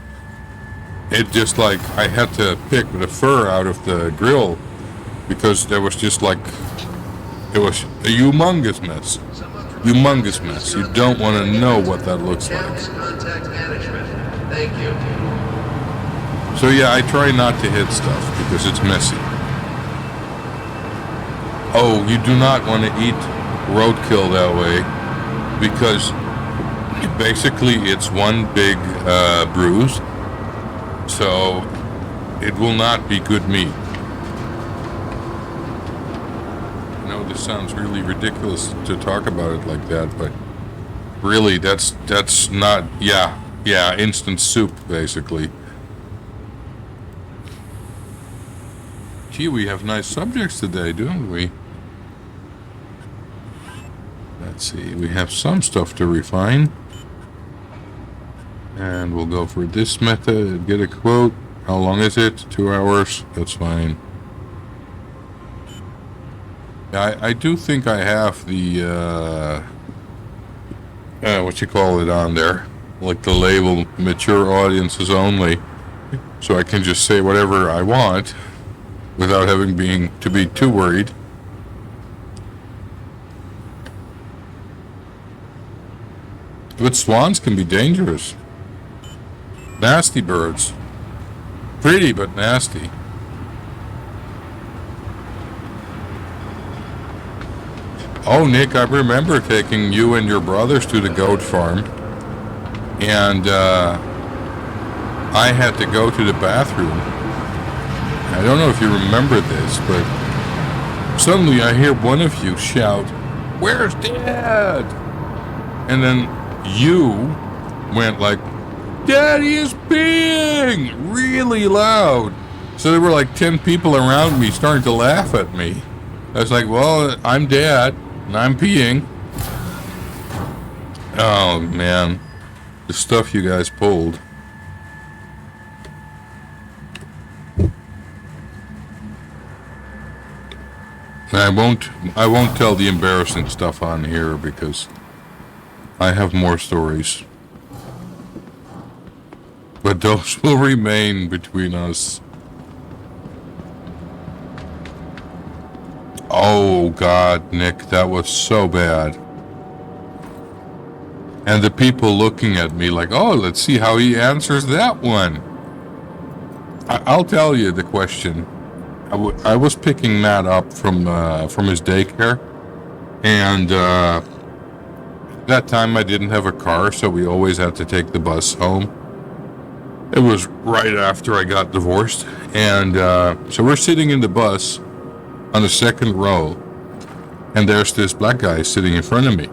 It just like, I had to pick the fur out of the grill because there was just like, it was a humongous mess. Humongous mess. You don't want to know what that looks like. Contact management. Thank you. So yeah, I try not to hit stuff because it's messy. Oh, you do not want to eat roadkill that way because basically it's one big bruise. So it will not be good meat. I know this sounds really ridiculous to talk about it like that, but really that's not, yeah, instant soup basically. Gee, we have nice subjects today, don't we? Let's see, we have some stuff to refine. And we'll go for this method, get a quote. How long is it? 2 hours? That's fine. I do think I have the, what you call it on there. Like the label, mature audiences only. So I can just say whatever I want without having to be too worried. But swans can be dangerous. Nasty birds. Pretty, but nasty. Oh, Nick, I remember taking you and your brothers to the goat farm. And I had to go to the bathroom. I don't know if you remember this, but suddenly I hear one of you shout, "Where's Dad?" And then you went like, "Daddy is peeing!" really loud. So there were like 10 people around me starting to laugh at me. I was like, well, I'm Dad, and I'm peeing. Oh, man. The stuff you guys pulled. I won't tell the embarrassing stuff on here because I have more stories. But those will remain between us. Oh God, Nick, that was so bad. And the people looking at me like, oh, let's see how he answers that one. I'll tell you the question. I was picking Matt up from his daycare, and that time I didn't have a car, so we always had to take the bus home. It was right after I got divorced, and so we're sitting in the bus on the second row, and there's this black guy sitting in front of me.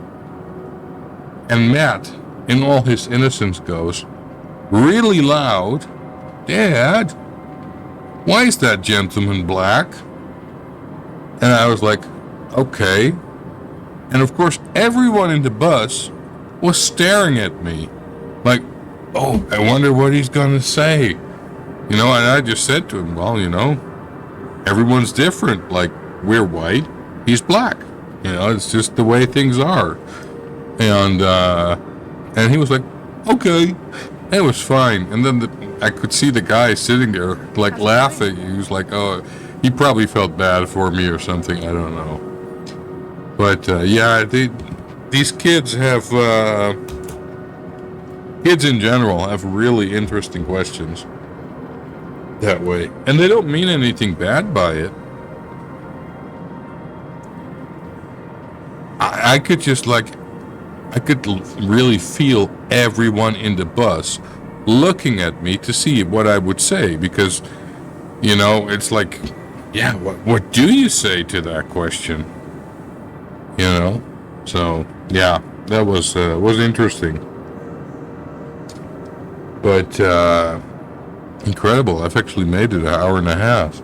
And Matt, in all his innocence, goes really loud, "Dad, why is that gentleman black?" And I was like, okay. And of course, everyone in the bus was staring at me like, oh, I wonder what he's gonna say. You know, and I just said to him, well, you know, everyone's different. Like, we're white, he's black. You know, it's just the way things are. And he was like, okay. And it was fine. And then I could see the guy sitting there, like, laughing. He was like, oh, he probably felt bad for me or something. I don't know. But, yeah, these kids have, kids in general have really interesting questions that way. And they don't mean anything bad by it. I could just, like, I could really feel everyone in the bus looking at me to see what I would say, because, you know, it's like, yeah, what do you say to that question? You know? So, yeah, that was interesting. But, incredible. I've actually made it an hour and a half.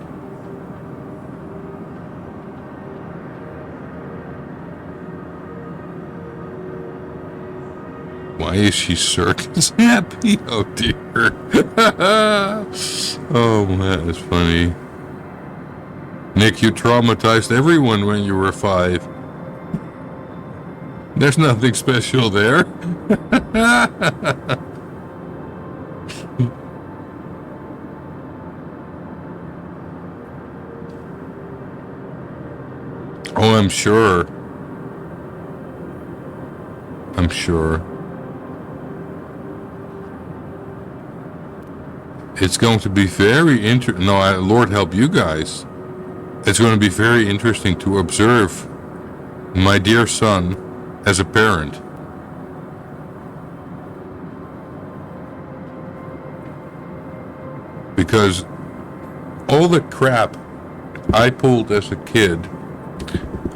Why is she circus happy? Oh dear. Oh man, it's funny. Nick, you traumatized everyone when you were 5. There's nothing special there. Oh, I'm sure. I'm sure. It's going to be very Lord help you guys. It's going to be very interesting to observe my dear son as a parent. Because all the crap I pulled as a kid,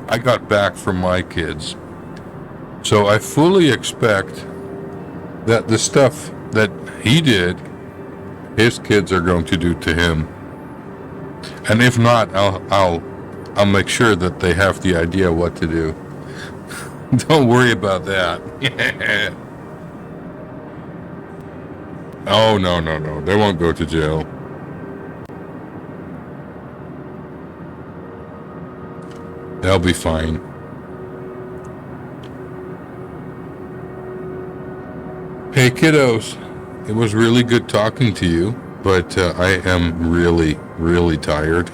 I got back from my kids. So I fully expect that the stuff that he did, his kids are going to do to him. And if not, I'll make sure that they have the idea what to do. Don't worry about that. Oh, no. They won't go to jail. They'll be fine. Hey, kiddos. It was really good talking to you, but I am really, really tired.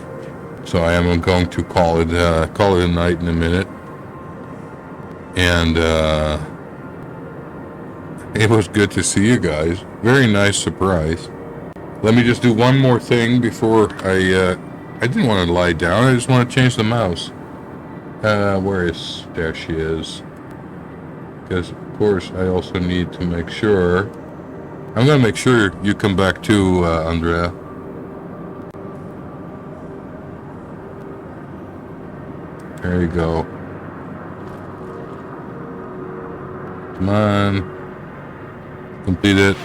So I am going to call it a night in a minute. And It was good to see you guys. Very nice surprise. Let me just do one more thing before I didn't want to lie down. I just want to change the mouse. Where is... There she is. Because, of course, I also need to make sure... I'm going to make sure you come back too, Andrea. There you go. Come on. Complete it.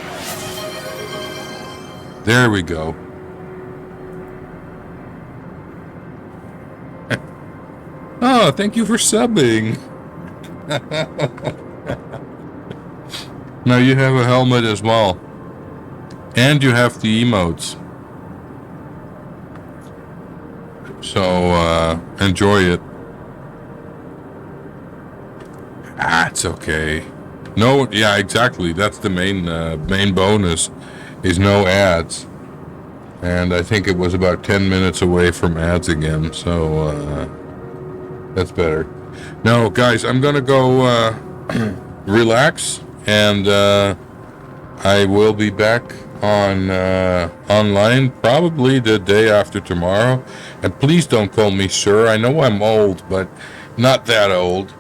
There we go. Oh, thank you for subbing. Now you have a helmet as well. And you have the emotes. So, enjoy it. Ah, it's okay. No, yeah, exactly. That's the main bonus, is no ads. And I think it was about 10 minutes away from ads again, so, that's better. No, guys, I'm gonna go, relax, and, I will be back on, online probably the day after tomorrow. And please don't call me sir. I know I'm old, but not that old.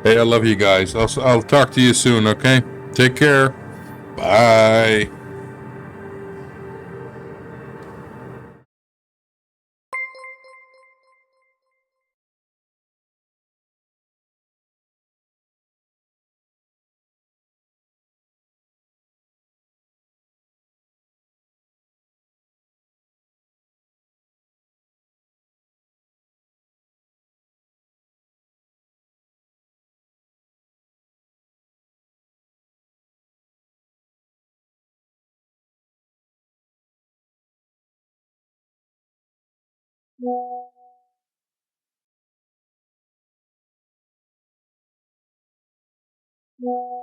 Hey, I love you guys. I'll talk to you soon, okay? Take care. Bye. Yeah.